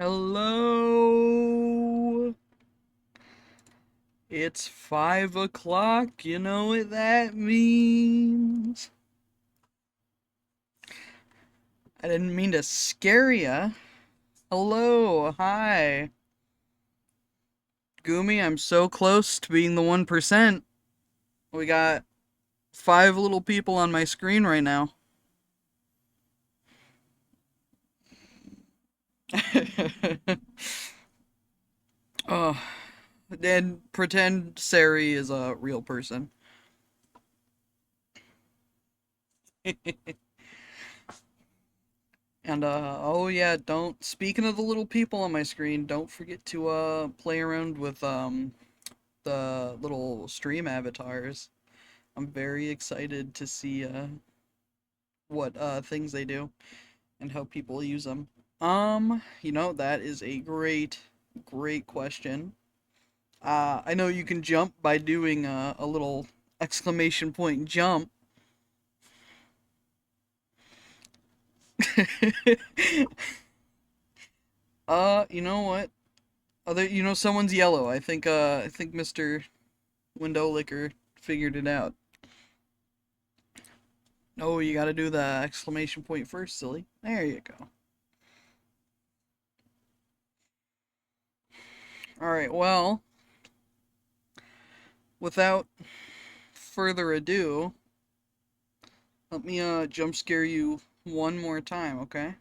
Hello. It's 5 o'clock. You know what that means. I didn't mean to scare ya. Hello. Hi. Gumi, I'm so close to being the 1%. We got 5 little people on my screen right now. Oh, then pretend Sari is a real person. And oh yeah, don't speaking of the little people on my screen, don't forget to play around with the little stream avatars. I'm very excited to see what things they do and how people use them. That is a great question. I know you can jump by doing a little exclamation point jump. You know what? Someone's yellow. I think Mr. Window Licker figured it out. Oh, you gotta do the exclamation point first, silly. There you go. Alright, well, without further ado, let me jump scare you one more time, okay?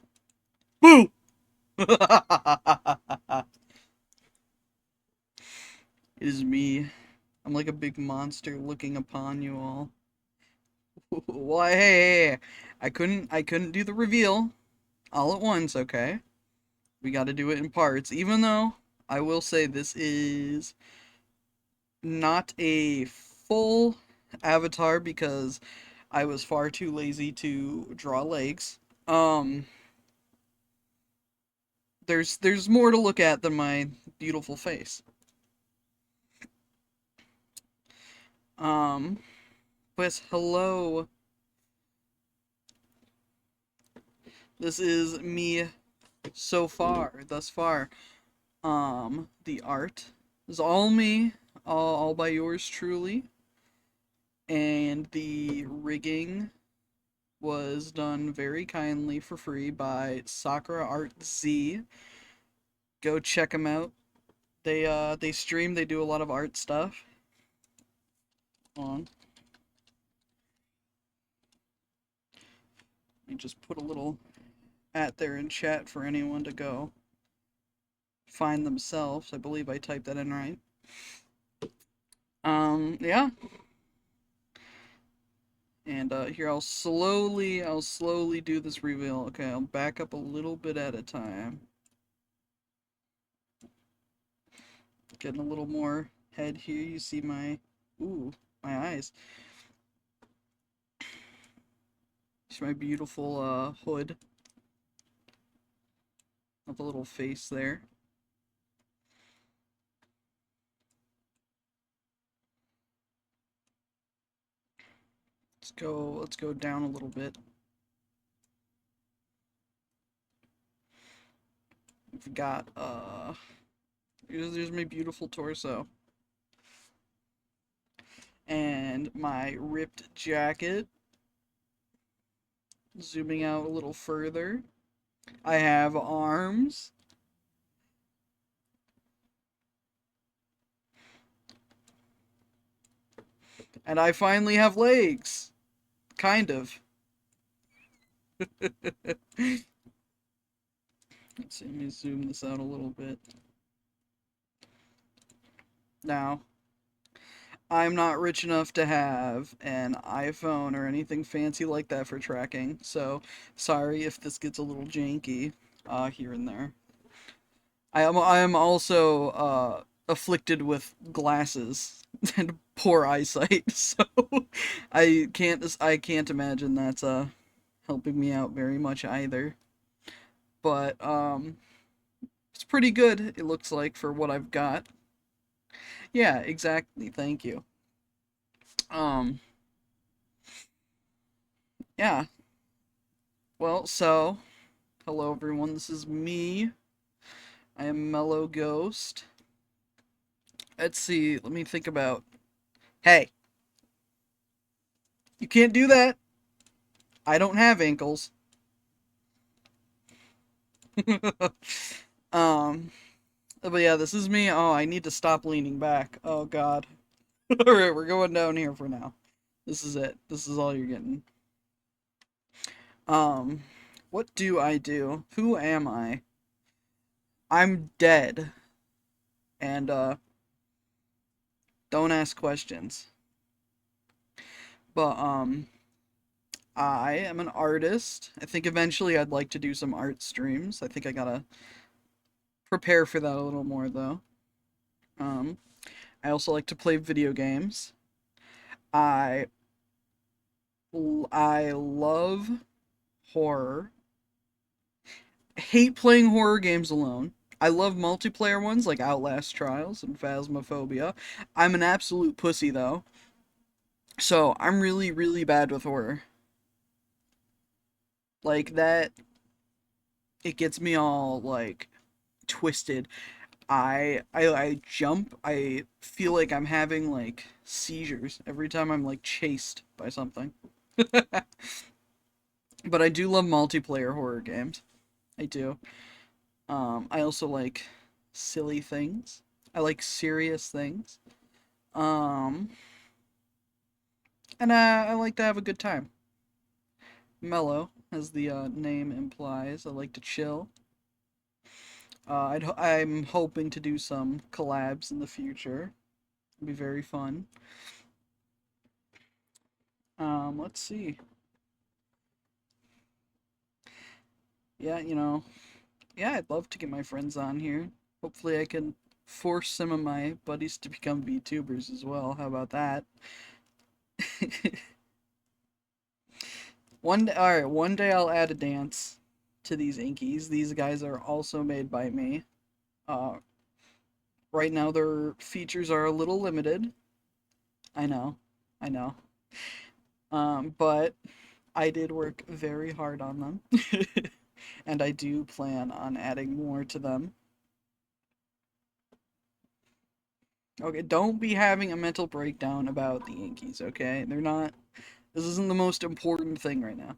Boo! It is me. I'm like a big monster looking upon you all. Why, hey, I couldn't do the reveal all at once, okay? We got to do it in parts, even though I will say this is not a full avatar because I was far too lazy to draw legs. Um, there's more to look at than my beautiful face. Um, but hello, this is me thus far. The art is all me, all by yours truly, and the rigging was done very kindly for free by Sakura Art Z. Go check them out. They stream. They do a lot of art stuff. Hold on. Let me just put a little at there in chat for anyone to go find themselves. I believe I typed that in right. Yeah. And here I'll slowly do this reveal. Okay, I'll back up a little bit at a time. Getting a little more head here. You see my eyes. It's my beautiful hood. Of a little face there. Let's go down a little bit. We've got there's my beautiful torso. And my ripped jacket. Zooming out a little further. I have arms. And I finally have legs. Kind of. Let's see, let me zoom this out a little bit. Now, I'm not rich enough to have an iPhone or anything fancy like that for tracking, so sorry if this gets a little janky here and there. I am also afflicted with glasses and poor eyesight, so I can't imagine that's helping me out very much either. But it's pretty good, it looks like, for what I've got. Yeah, exactly. Thank you. Um, yeah. Well, so hello everyone. This is me I am MelloGhost. Let's see. Let me think about. Hey, you can't do that. I don't have ankles. um, but yeah, this is me. Oh, I need to stop leaning back. Oh God. All right, we're going down here for now. This is it. This is all you're getting. Um, what do I do? Who am I? I'm dead. And don't ask questions. But I am an artist. I think eventually I'd like to do some art streams. I think I gotta prepare for that a little more though. Um, I also like to play video games. I I love horror. Hate playing horror games alone. I love multiplayer ones like Outlast Trials and Phasmophobia. I'm an absolute pussy though. So I'm really, really bad with horror. Like that, it gets me all like twisted. I jump. I feel like I'm having like seizures every time I'm like chased by something. But I do love multiplayer horror games. I do. I also like silly things. I like serious things. Um, and I like to have a good time. Mellow, as the name implies. I like to chill. I'm hoping to do some collabs in the future. It'll be very fun. Let's see. Yeah, yeah, I'd love to get my friends on here. Hopefully, I can force some of my buddies to become VTubers as well. How about that? All right, one day I'll add a dance to these inkies. These guys are also made by me. Uh, right now their features are a little limited. I know, I know. But I did work very hard on them, and I do plan on adding more to them. Okay, don't be having a mental breakdown about the Yankees, okay? They're not. This isn't the most important thing right now.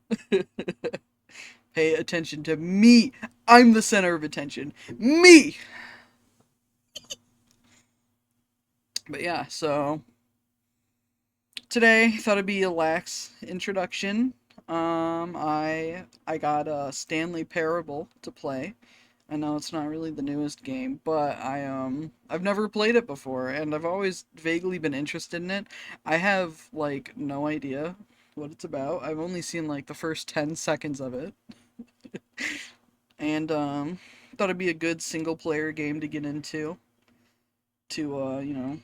Pay attention to me. I'm the center of attention. Me! But yeah, so today thought it'd be a lax introduction. I got a Stanley Parable to play. I know it's not really the newest game, but I've never played it before and I've always vaguely been interested in it. I have like no idea what it's about. I've only seen like the first 10 seconds of it. And thought it'd be a good single player game to get into to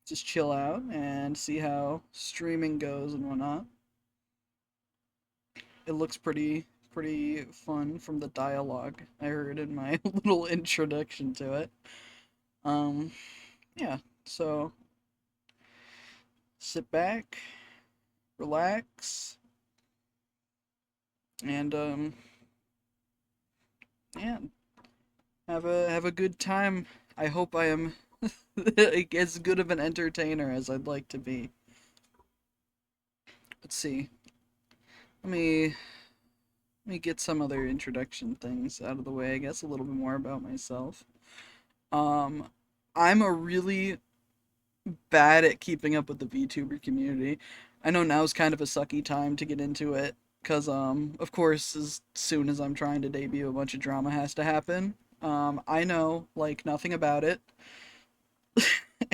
just chill out and see how streaming goes and whatnot. It looks pretty fun from the dialogue I heard in my little introduction to it. Um, yeah, so sit back, relax, and yeah, have a good time. I hope I am as good of an entertainer as I'd like to be. Let's see. Let me let me get some other introduction things out of the way. I guess a little bit more about myself. Um, I'm a really bad at keeping up with the VTuber community. I know now's kind of a sucky time to get into it because of course as soon as I'm trying to debut a bunch of drama has to happen. I know like nothing about it.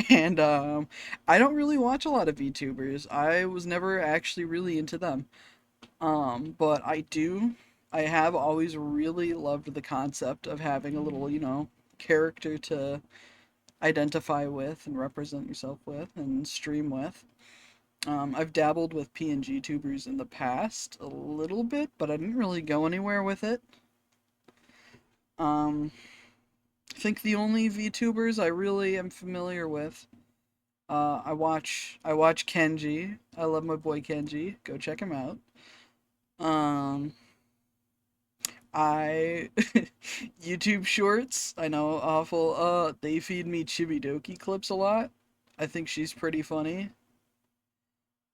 And I don't really watch a lot of VTubers. I was never actually really into them. But I have always really loved the concept of having a little, character to identify with and represent yourself with and stream with. I've dabbled with PNG tubers in the past a little bit, but I didn't really go anywhere with it. Um, I think the only VTubers I really am familiar with, I watch Kenji. I love my boy Kenji. Go check him out. Um, I YouTube Shorts, I know, awful. They feed me Chibidoki clips a lot. I think she's pretty funny.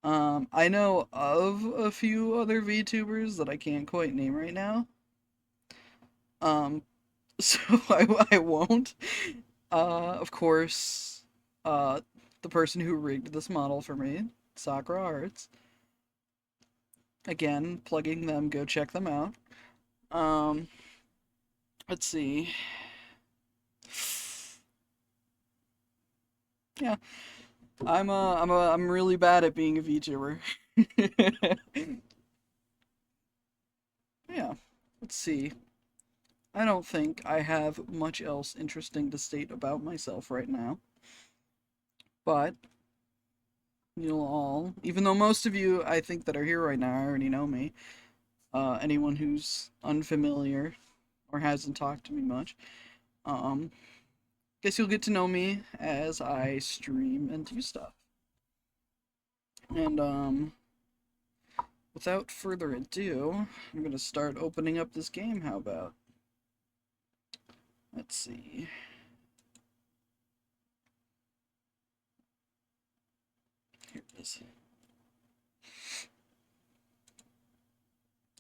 I know of a few other VTubers that I can't quite name right now. Um, so I won't. Of course, the person who rigged this model for me, Sakura Arts. Again, plugging them, go check them out. Um, let's see. Yeah, I'm really bad at being a VTuber. Yeah, let's see. I don't think I have much else interesting to state about myself right now. But you'll all, even though most of you I think that are here right now already know me, anyone who's unfamiliar or hasn't talked to me much, um, guess you'll get to know me as I stream and do stuff. And without further ado, I'm gonna start opening up this game. How about? Let's see. Here it is.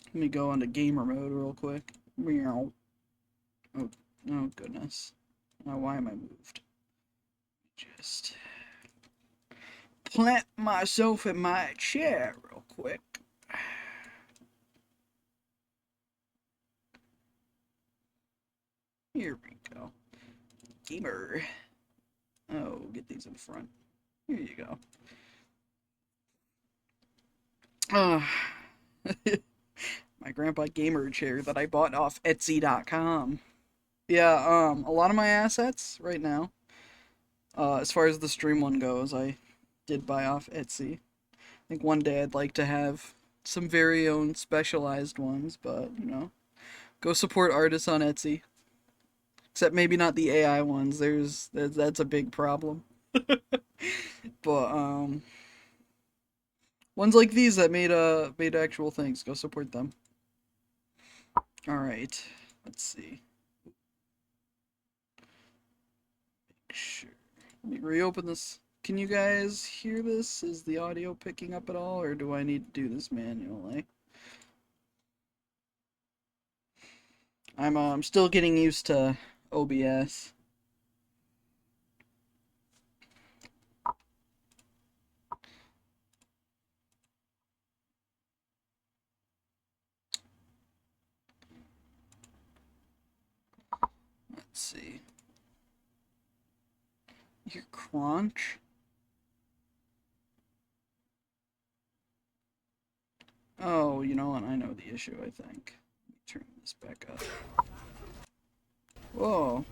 Let me go onto gamer mode real quick. Meow. Oh, oh goodness. Now why am I moved? Just plant myself in my chair real quick. Here we go. Gamer. Oh, get these in front. Here you go. My grandpa gamer chair that I bought off Etsy.com. Yeah, a lot of my assets right now, as far as the stream one goes, I did buy off Etsy. I think one day I'd like to have some very own specialized ones, but, you know, go support artists on Etsy. Except maybe not the AI ones. That's a big problem. But ones like these that made actual things, go support them. All right. Let's see. Sure. Let me reopen this. Can you guys hear this? Is the audio picking up at all, or do I need to do this manually? I'm still getting used to OBS. Let's see. Your crunch. Oh, you know what? I know the issue, I think. Let me turn this back up. Whoa.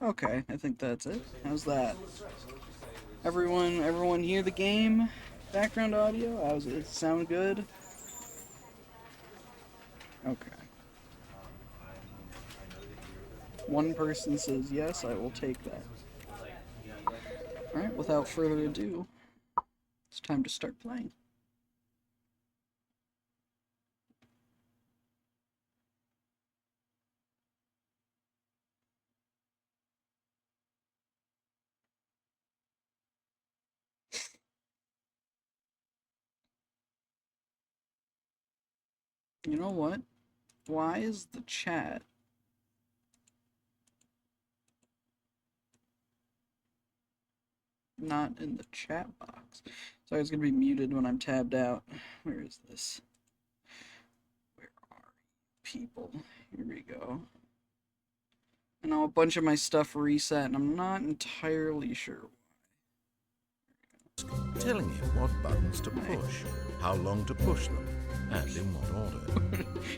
Okay, I think that's it. How's that? Everyone hear the game? Background audio? How's it sound good? Okay. One person says yes, I will take that. Alright, without further ado, it's time to start playing. You know what? Why is the chat not in the chat box? Sorry, it's gonna be muted when I'm tabbed out. Where is this? Where are people? Here we go. I know a bunch of my stuff reset, and I'm not entirely sure. Telling him what buttons to push, how long to push them, and in what order.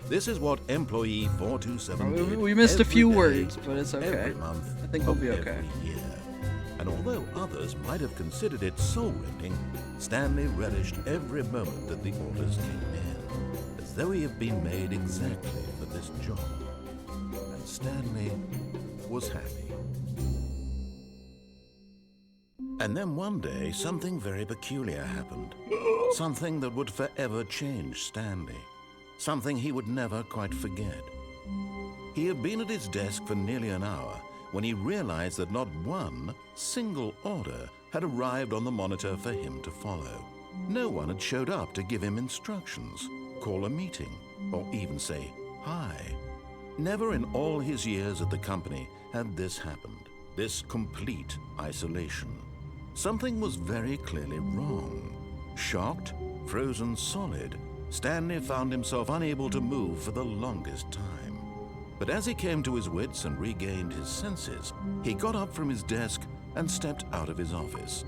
This is what employee 427 did. We missed a few day, words, but it's okay. Every month, I think we'll be okay. Year. And although others might have considered it soul-rending, Stanley relished every moment that the orders came in, as though he had been made exactly for this job. And Stanley was happy. And then one day, something very peculiar happened. Something that would forever change Stanley. something he would never quite forget. He had been at his desk for nearly an hour when he realized that not one single order had arrived on the monitor for him to follow. No one had showed up to give him instructions, call a meeting, or even say hi. Never in all his years at the company had this happened, this complete isolation. Something was very clearly wrong. Shocked, frozen solid, Stanley found himself unable to move for the longest time. But as he came to his wits and regained his senses, he got up from his desk and stepped out of his office.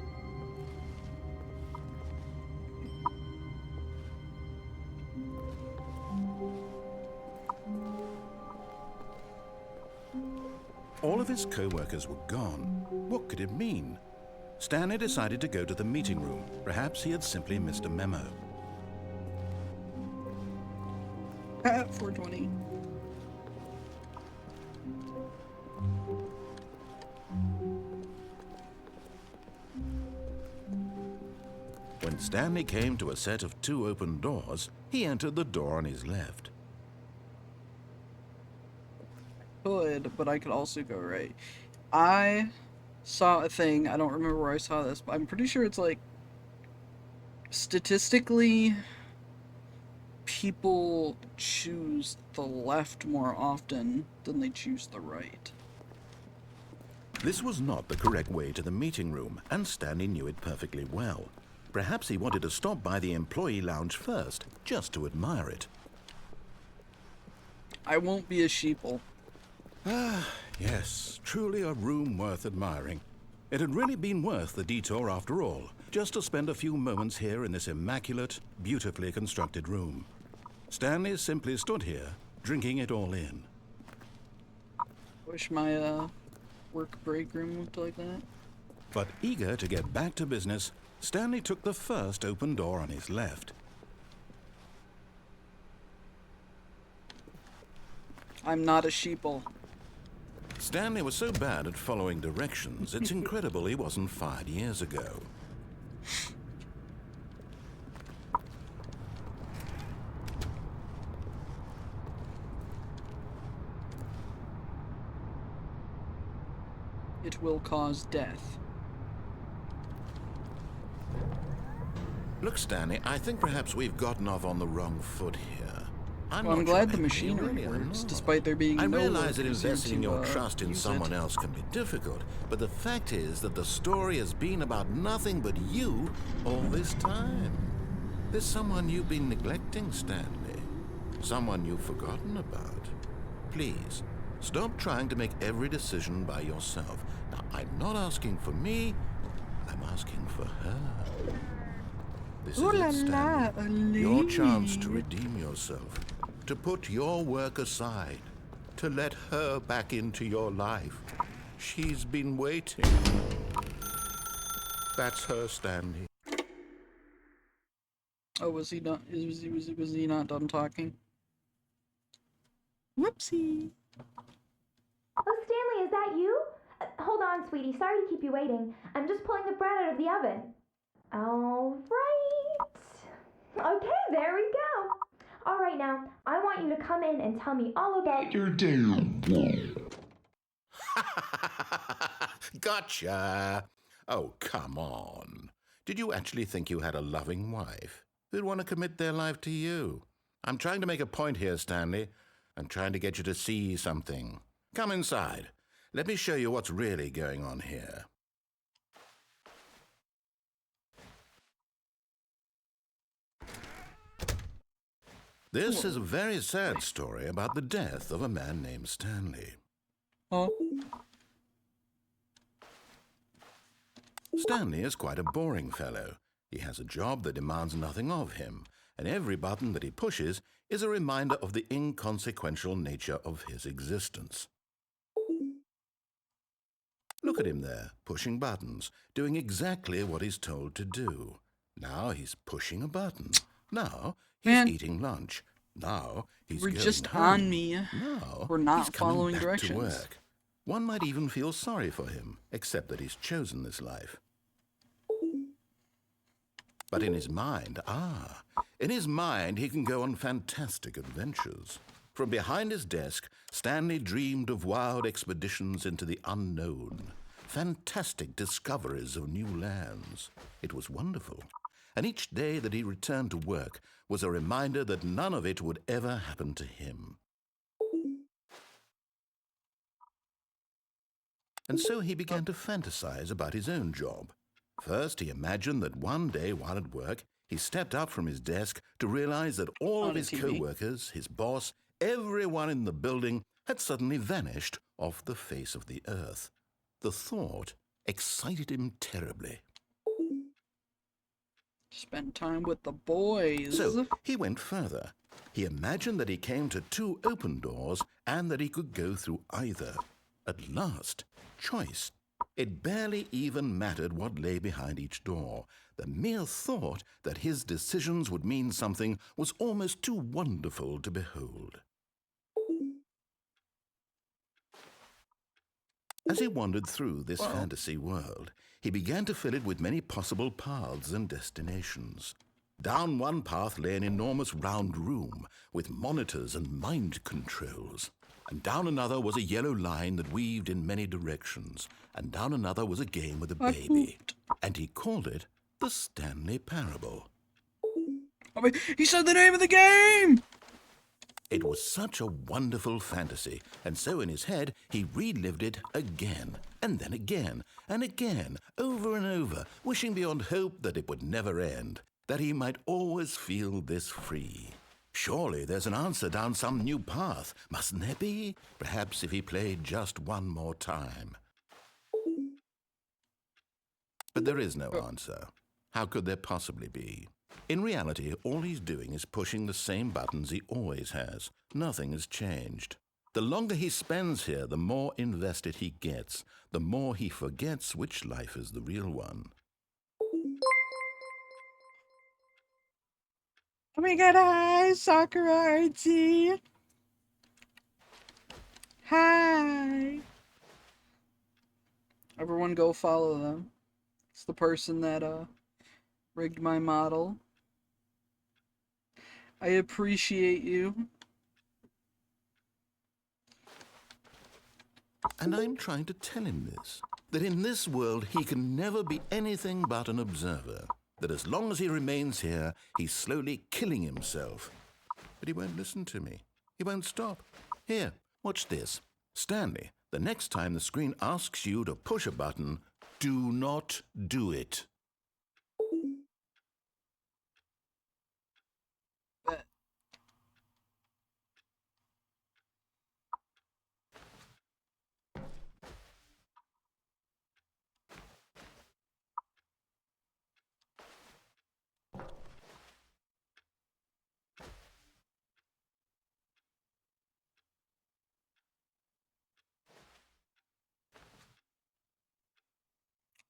All of his co-workers were gone. What could it mean? Stanley decided to go to the meeting room. Perhaps he had simply missed a memo. 420. When Stanley came to a set of 2 open doors, he entered the door on his left. Could, but I could also go right. I saw a thing, I don't remember where I saw this, but I'm pretty sure it's like statistically people choose the left more often than they choose the right. This was not the correct way to the meeting room, and Stanley knew it perfectly well. Perhaps he wanted to stop by the employee lounge first, just to admire it. I won't be a sheeple. Ah, yes, truly a room worth admiring. It had really been worth the detour after all, just to spend a few moments here in this immaculate, beautifully constructed room. Stanley simply stood here, drinking it all in. Wish my work break room looked like that. But eager to get back to business, Stanley took the first open door on his left. I'm not a sheeple. Stanley was so bad at following directions, it's incredible he wasn't fired years ago. It will cause death. Look, Stanley, I think perhaps we've gotten off on the wrong foot here. Well, I'm glad the machinery works, despite there being I no realize that locals here investing your to, trust in use someone it. else can be difficult, but the fact is that the story has been about nothing but you all this time. There's someone you've been neglecting, Stanley. Someone you've forgotten about. Please, stop trying to make every decision by yourself. Now, I'm not asking for me, I'm asking for her. This is it, Stanley. Your chance to redeem yourself. To put your work aside, to let her back into your life. She's been waiting. That's her, Stanley. Oh, was he not? Was he not done talking? Whoopsie. Oh, Stanley, is that you? Hold on, sweetie. Sorry to keep you waiting. I'm just pulling the bread out of the oven. All right. Okay, there we go. All right, now, I want you to come in and tell me all about your day. Gotcha. Oh, come on. Did you actually think you had a loving wife who'd want to commit their life to you? I'm trying to make a point here, Stanley. I'm trying to get you to see something. Come inside. Let me show you what's really going on here. This is a very sad story about the death of a man named Stanley. Oh. Stanley is quite a boring fellow. He has a job that demands nothing of him, and every button that he pushes is a reminder of the inconsequential nature of his existence. Look at him there, pushing buttons, doing exactly what he's told to do. Now he's pushing a button. Now he's eating lunch. Now he's We're going just home. on me. Now We're not he's coming following back directions. to work. One might even feel sorry for him, except that he's chosen this life. But in his mind, in his mind he can go on fantastic adventures. From behind his desk, Stanley dreamed of wild expeditions into the unknown, fantastic discoveries of new lands. It was wonderful. And each day that he returned to work was a reminder that none of it would ever happen to him. And so he began to fantasize about his own job. First, he imagined that one day while at work, he stepped up from his desk to realize that all of his co-workers, his boss, everyone in the building had suddenly vanished off the face of the earth. The thought excited him terribly. Spend time with the boys. So he went further. He imagined that he came to 2 open doors and that he could go through either. At last, choice. It barely even mattered what lay behind each door. The mere thought that his decisions would mean something was almost too wonderful to behold. As he wandered through this fantasy world, he began to fill it with many possible paths and destinations. Down one path lay an enormous round room with monitors and mind controls. And down another was a yellow line that weaved in many directions. And down another was a game with a baby. And he called it the Stanley Parable. I mean, he said the name of the game! It was such a wonderful fantasy, and so in his head he relived it again, and then again, and again, over and over, wishing beyond hope that it would never end, that he might always feel this free. Surely there's an answer down some new path, mustn't there be? Perhaps if he played just one more time. But there is no answer. How could there possibly be? In reality, all he's doing is pushing the same buttons he always has. Nothing has changed. The longer he spends here, the more invested he gets, the more he forgets which life is the real one. Oh my god, hi, Sakura Artsy. Hi. Everyone go follow them. It's the person that, rigged my model. I appreciate you. And I'm trying to tell him this, that in this world he can never be anything but an observer, that as long as he remains here, he's slowly killing himself. But he won't listen to me. He won't stop. Here, watch this. Stanley, the next time the screen asks you to push a button, do not do it.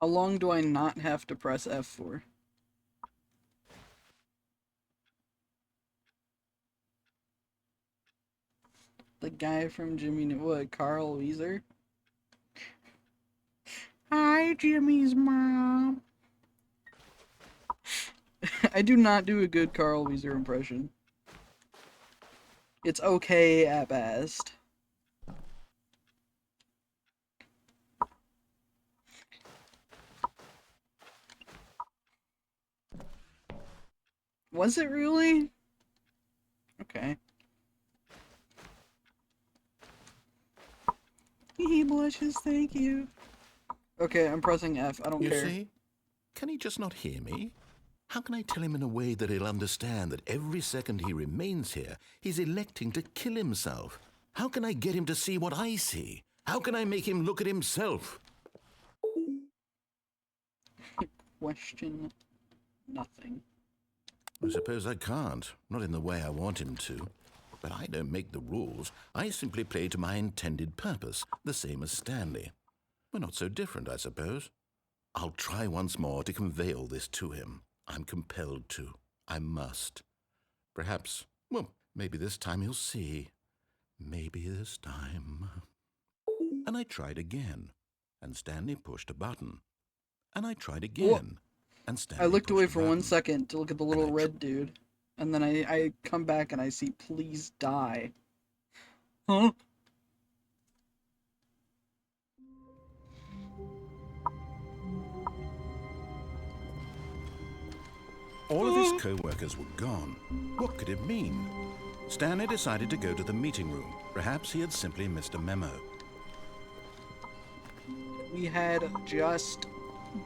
How long do I not have to press F for? The guy from Jimmy, what, Carl Weezer? Hi, Jimmy's mom. I do not do a good Carl Weezer impression. It's okay at best. Was it really? Okay. He blushes, thank you. Okay, I'm pressing F. I don't care. You see? Can he just not hear me? How can I tell him in a way that he'll understand that every second he remains here, he's electing to kill himself? How can I get him to see what I see? How can I make him look at himself? Question nothing. I suppose I can't, not in the way I want him to. But I don't make the rules. I simply play to my intended purpose, the same as Stanley. We're not so different, I suppose. I'll try once more to convey all this to him. I'm compelled to. I must. Perhaps, well, maybe this time he'll see. Maybe this time. And I tried again, and Stanley pushed a button. And I tried again, and Stanley I looked away pushed for a 1 button. second to look at the little red dude, and then I come back and I see please die. Huh? All of his co-workers were gone. What could it mean? Stanley decided to go to the meeting room. Perhaps he had simply missed a memo. We had just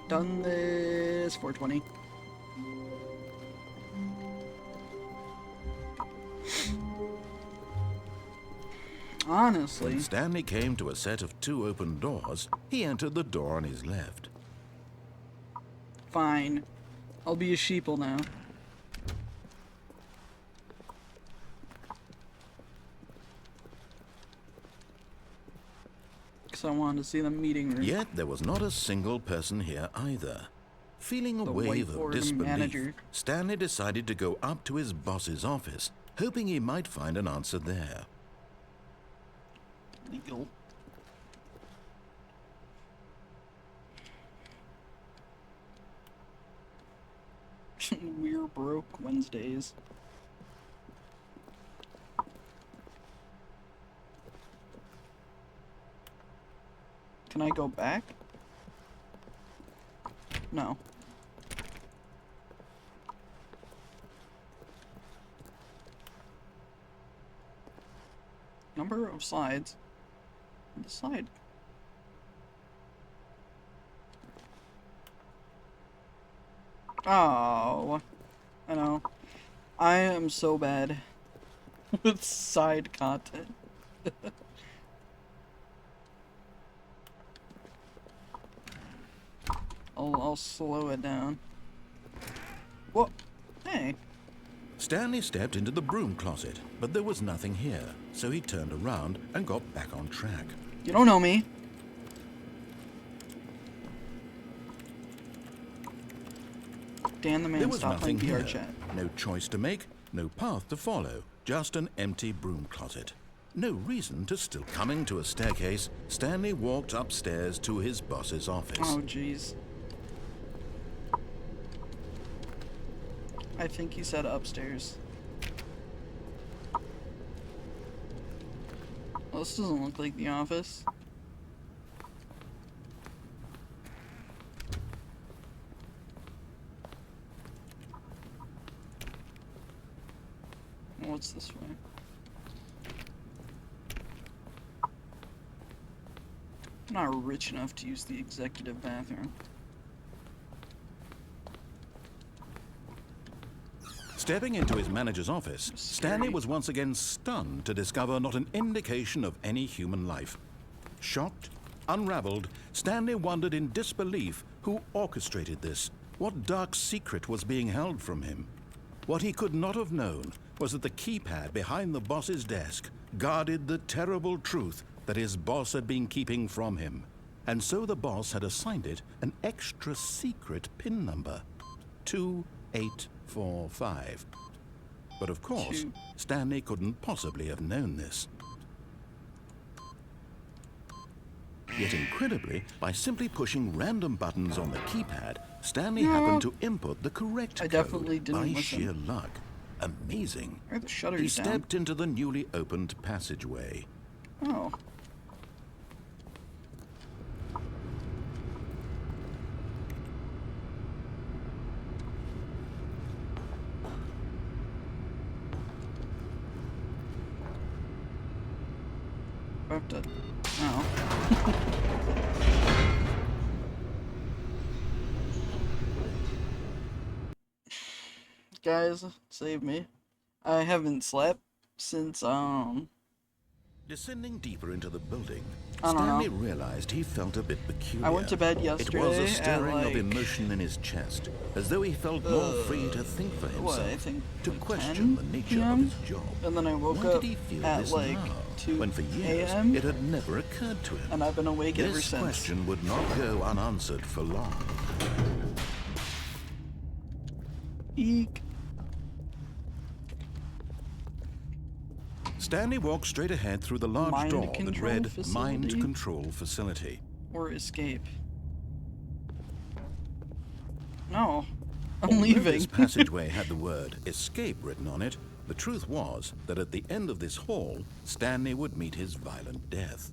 done this 420. Honestly. When Stanley came to a set of 2 open doors, he entered the door on his left. Fine. I'll be a sheeple now. Because I wanted to see the meeting room. Yet there was not a single person here either. Feeling a The wave of whiteboard disbelief, manager. Stanley decided to go up to his boss's office, hoping he might find an answer there. Legal. We're broke Wednesdays. Can I go back? No. Number of slides. The slide. Oh, I know. I am so bad with side content. I'll slow it down. Whoa, hey. Stanley stepped into the broom closet, but there was nothing here, so he turned around and got back on track. You don't know me. Dan the man, There was stop playing nothing VR here. chat. No choice to make, no path to follow, just an empty broom closet. No reason to still. Coming to a staircase, Stanley walked upstairs to his boss's office. Oh, jeez. I think he said upstairs. Well, this doesn't look like the office. What's this way? I'm not rich enough to use the executive bathroom. Stepping into his manager's office, Stanley was once again stunned to discover not an indication of any human life. Shocked, unraveled, Stanley wondered in disbelief who orchestrated this. What dark secret was being held from him? What he could not have known was that the keypad behind the boss's desk guarded the terrible truth that his boss had been keeping from him. And so the boss had assigned it an extra secret PIN number, 2845. But of course, Stanley couldn't possibly have known this. Yet incredibly, by simply pushing random buttons on the keypad, Stanley happened to input the correct I code definitely didn't by listen. sheer luck. Amazing. Where are the shutters He down? stepped into the newly opened passageway. Oh. I have to. Oh. Guys, save me. I haven't slept since, Descending deeper into the building, I don't Stanley know. realized he felt a bit peculiar. I went to bed It was yesterday a stirring at, of like, emotion in his chest, as though he felt more free to think for what, himself, I think to like question 10 the nature PM? of his job. And then I woke Why up did he feel at this like now, 2 when for years a.m. it had never occurred to him? and I've been awake ever This since. question would not go unanswered for long. Eek. Stanley walked straight ahead through the large Mind door that control read facility? Mind Control Facility. Or escape. No. I'm Although leaving. this passageway had the word escape written on it, the truth was that at the end of this hall, Stanley would meet his violent death.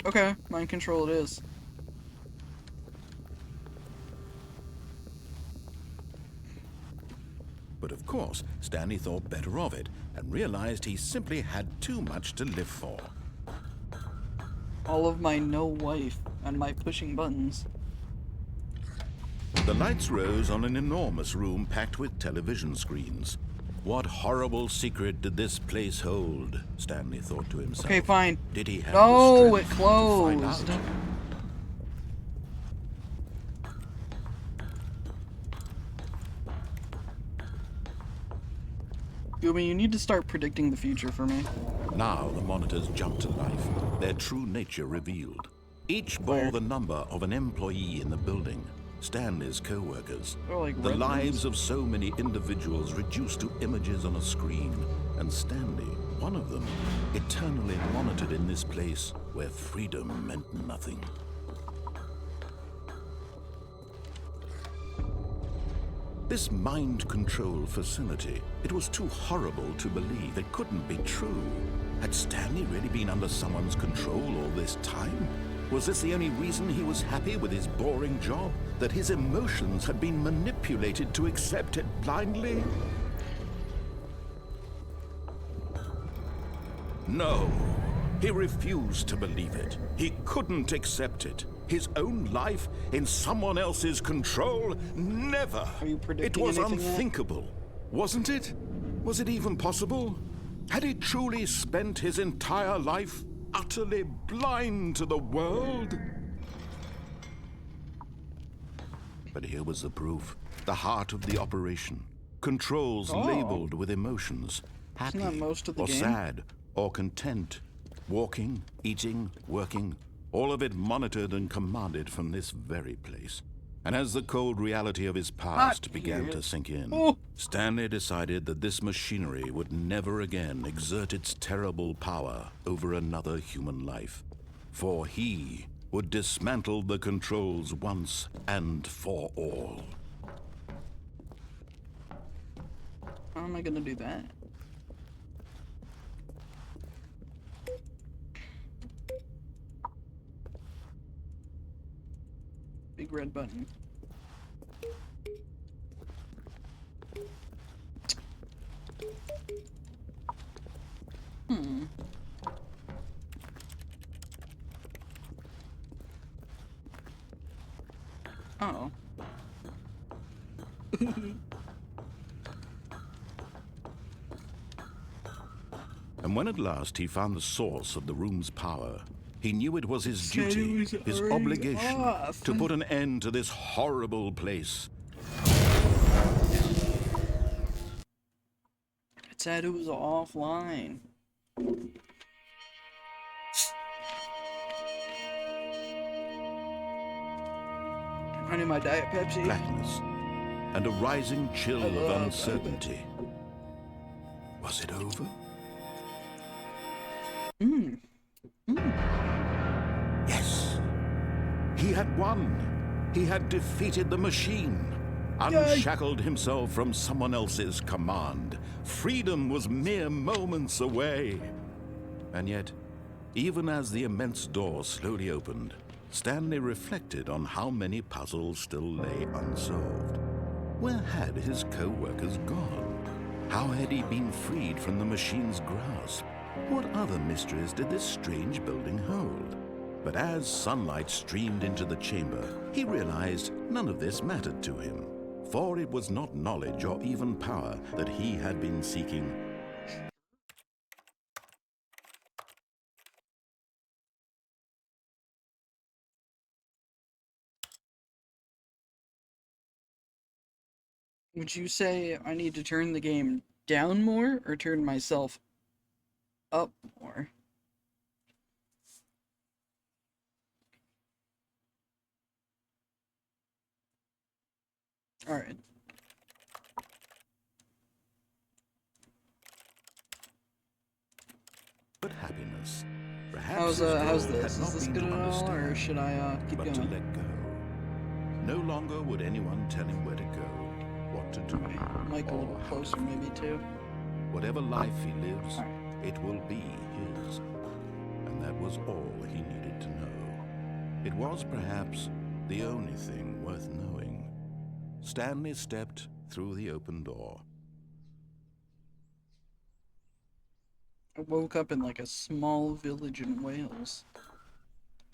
Okay, mind control it is. But of course, Stanley thought better of it and realized he simply had too much to live for. All of my no wife and my pushing buttons. The lights rose on an enormous room packed with television screens. What horrible secret did this place hold? Stanley thought to himself. Okay, fine. Did he have No, the it strength to find closed. out? Gooby, you need to start predicting the future for me. Now the monitors jumped to life, their true nature revealed. Each bore the number of an employee in the building, Stanley's co-workers. They're like The red lives of so many individuals reduced to images on a screen, and Stanley, one of them, eternally monitored in this place where freedom meant nothing. This mind control facility, it was too horrible to believe. It couldn't be true. Had Stanley really been under someone's control all this time? Was this the only reason he was happy with his boring job? That his emotions had been manipulated to accept it blindly? No, he refused to believe it. He couldn't accept it. His own life in someone else's control? Never! Are you It predicting was anything yet? unthinkable, wasn't it? Was it even possible? Had he truly spent his entire life utterly blind to the world? But here was the proof. The heart of the operation. Controls labeled with emotions. Happy Isn't that most of the or game? sad or content. Walking, eating, working. All of it monitored and commanded from this very place. And as the cold reality of his past began to sink in, Oh. Stanley decided that this machinery would never again exert its terrible power over another human life. For he would dismantle the controls once and for all. How am I gonna do that? Big red button. Oh. And when at last he found the source of the room's power, he knew it was his Said it duty, was his already obligation, off. to put an end to this horrible place. It said it was offline. I need my Diet Pepsi. Blackness and a rising chill I of love uncertainty. Was it over? Yes. He had won. He had defeated the machine. Unshackled himself from someone else's command. Freedom was mere moments away. And yet, even as the immense door slowly opened, Stanley reflected on how many puzzles still lay unsolved. Where had his co-workers gone? How had he been freed from the machine's grasp? What other mysteries did this strange building hold? But as sunlight streamed into the chamber, he realized none of this mattered to him, for it was not knowledge or even power that he had been seeking. Would you say I need to turn the game down more or turn myself up more? Alright. But happiness, Perhaps How's his goal this? had Is not this been good to at all, or understand, should I keep but going? to let go. No longer would anyone tell him where to go, what to do, Mic a or little how to closer, feel. maybe too. Whatever life he lives, Alright. it will be his. And that was all he needed to know. It was perhaps the only thing worth knowing. Stanley stepped through the open door. I woke up in like a small village in Wales.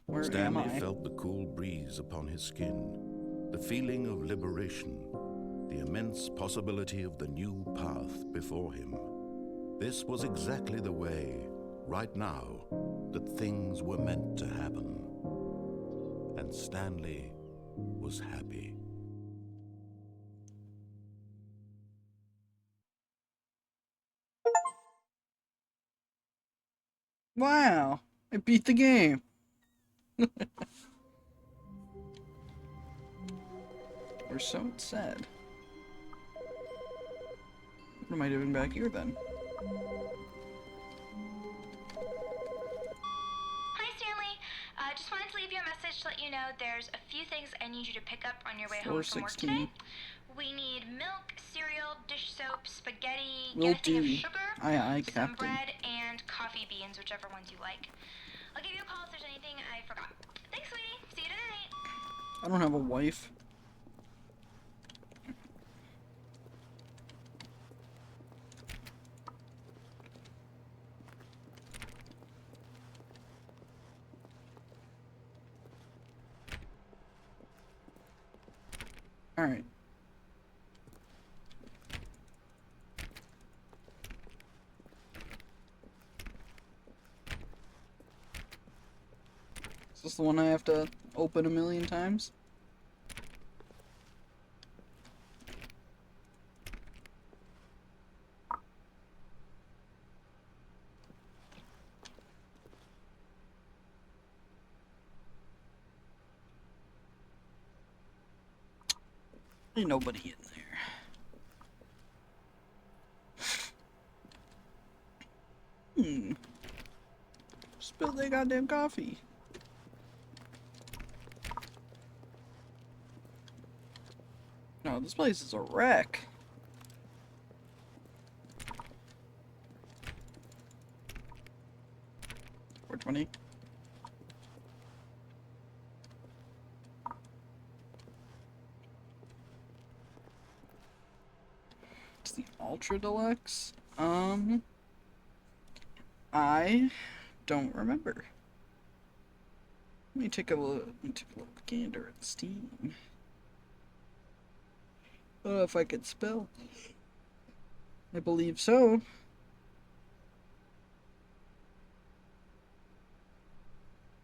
Where am Stanley I? felt the cool breeze upon his skin, the feeling of liberation, the immense possibility of the new path before him. This was exactly the way, right now, that things were meant to happen. And Stanley was happy. Wow! I beat the game! Or so it said. What am I doing back here then? Hi, Stanley. Just wanted to leave you a message to let you know there's a few things I need you to pick up on your way home from work 416. today. We need milk, cereal, dish soap, spaghetti, Will get a thing of do. sugar, Aye, some Captain. bread, and coffee beans, whichever ones you like. I'll give you a call if there's anything I forgot. Thanks, sweetie. See you tonight. I don't have a wife. Alright. Is this the one I have to open a million times? Ain't nobody in there. Spill their goddamn coffee. No, this place is a wreck. $4.20. It's the Ultra Deluxe. I don't remember. Let me take a look. Let me take a look gander at Steam. If I could spell. I believe so.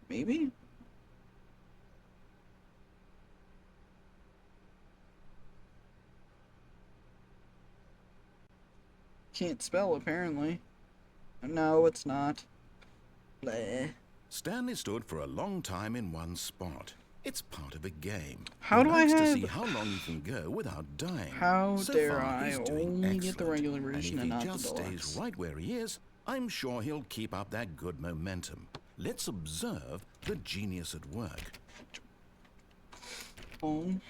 Maybe? Can't spell, apparently. No, it's not. Bleh. Stanley stood for a long time in one spot. It's part of a game. How do I likes to have- see how long you can go without dying. How So dare far, I he's doing only get the excellent. regular version and if not he the just deluxe? stays right where he is, I'm sure he'll keep up that good momentum. Let's observe the genius at work. Phone.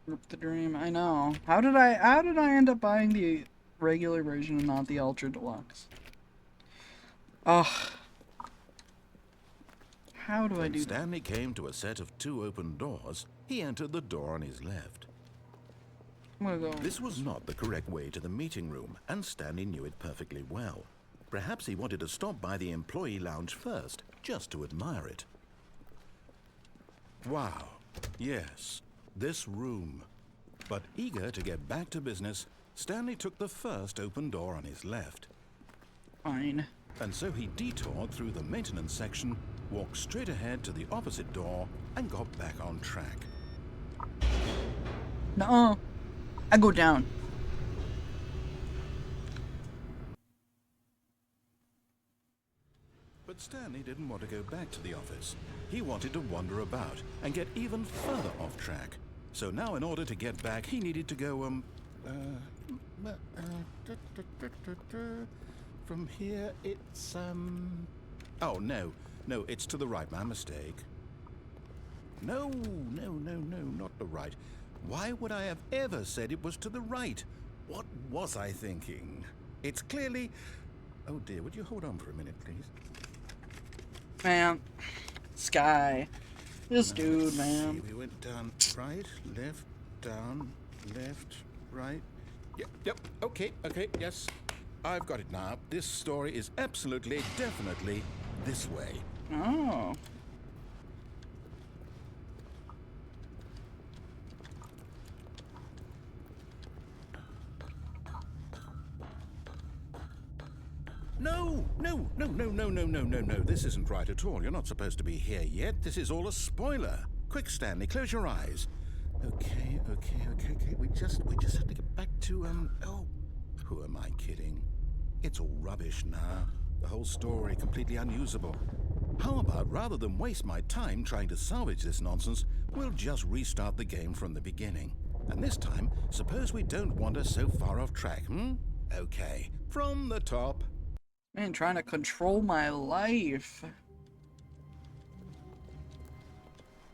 Rip the dream. I know. How did I end up buying the regular version and not the Ultra Deluxe? Ugh. How do I When do that? Stanley came to a set of 2 open doors, he entered the door on his left. I'm gonna go. This was not the correct way to the meeting room, and Stanley knew it perfectly well. Perhaps he wanted to stop by the employee lounge first, just to admire it. Wow, yes, this room. But eager to get back to business, Stanley took the first open door on his left. Fine. And so he detoured through the maintenance section, walked straight ahead to the opposite door, and got back on track. No. I go down. But Stanley didn't want to go back to the office. He wanted to wander about and get even further off track. So now in order to get back, he needed to go, from here, it's, oh, no, it's to the right, my mistake. No, not the right. Why would I have ever said it was to the right? What was I thinking? It's clearly... Oh dear, would you hold on for a minute, please? Man, Sky. This Now, dude, let's man. see, we went down, right, left, down, left, right. Yep, okay, yes. I've got it now. This story is absolutely, definitely this way. Oh. No. This isn't right at all. You're not supposed to be here yet. This is all a spoiler. Quick, Stanley, close your eyes. Okay. We just have to get back to, oh, who am I kidding? It's all rubbish now. The whole story completely unusable. How about, rather than waste my time trying to salvage this nonsense, we'll just restart the game from the beginning. And this time, suppose we don't wander so far off track, Okay, from the top. Man, trying to control my life.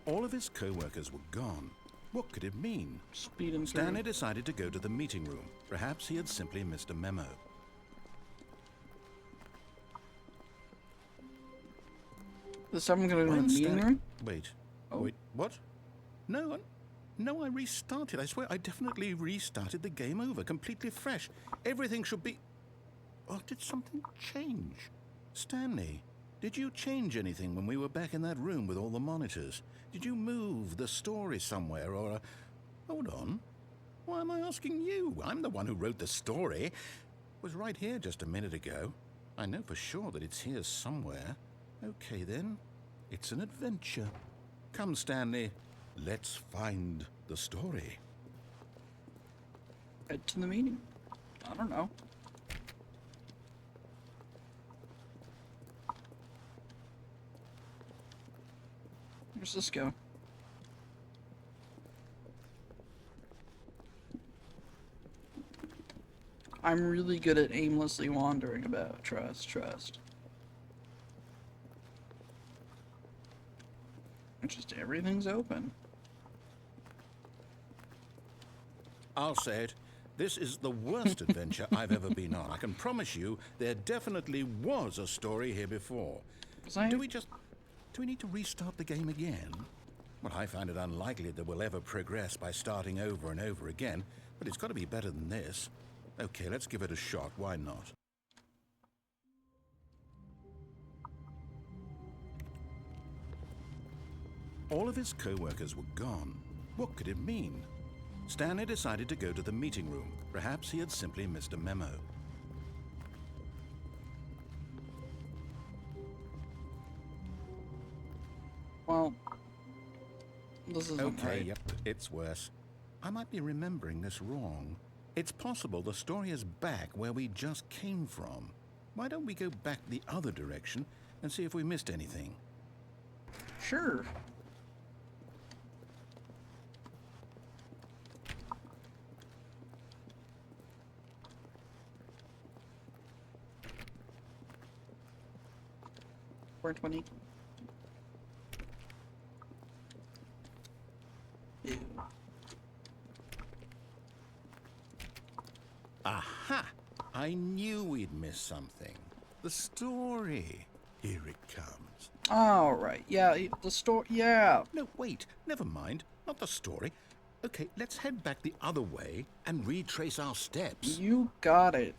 All of his co-workers were gone. What could it mean? Speeding Stanley through. decided to go to the meeting room. Perhaps he had simply missed a memo. Is someone gonna go to the meeting room? Wait. Oh. Wait, what? No, I restarted. I swear, I definitely restarted the game over, completely fresh. Everything should be... Oh, did something change? Stanley, did you change anything when we were back in that room with all the monitors? Did you move the story somewhere, or... Hold on. Why am I asking you? I'm the one who wrote the story. It was right here just a minute ago. I know for sure that it's here somewhere. Okay, then. It's an adventure. Come, Stanley. Let's find the story. Head to the meeting. I don't know. Where's this go? I'm really good at aimlessly wandering about. Trust. Just everything's open. I'll say it. This is the worst adventure I've ever been on. I can promise you there definitely was a story here before. Do we need to restart the game again? Well, I find it unlikely that we'll ever progress by starting over and over again, but it's got to be better than this. Okay, let's give it a shot. Why not? All of his co-workers were gone. What could it mean? Stanley decided to go to the meeting room. Perhaps he had simply missed a memo. Well, this isn't Okay, right. yep, it's worse. I might be remembering this wrong. It's possible the story is back where we just came from. Why don't we go back the other direction and see if we missed anything? Sure. $4.20. Ew. Aha! I knew we'd missed something. The story. Here it comes. All right. Yeah, the story. Yeah. No, wait. Never mind. Not the story. Okay, let's head back the other way and retrace our steps. You got it.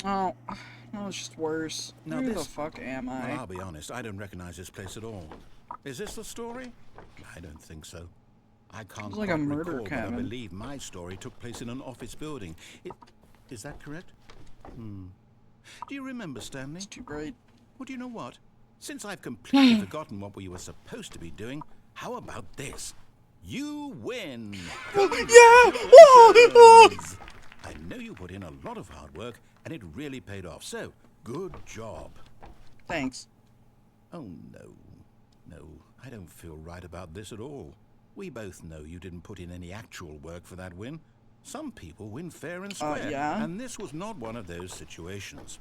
Oh, no, it's just worse. Now Where this- the fuck am I? Well, I'll be honest. I don't recognize this place at all. Is this the story? I don't think so. I can't It's like a quite murder recall, but I cabin. believe my story took place in an office building. Is that correct? Do you remember, Stanley? It's too bright. Well, do you know what? Since I've completely forgotten what we were supposed to be doing, how about this? You win! Yeah! Congratulations! I know you put in a lot of hard work, and it really paid off. So, good job. Thanks. Oh, no. No, I don't feel right about this at all. We both know you didn't put in any actual work for that win. Some people win fair and square, yeah? and this was not one of those situations.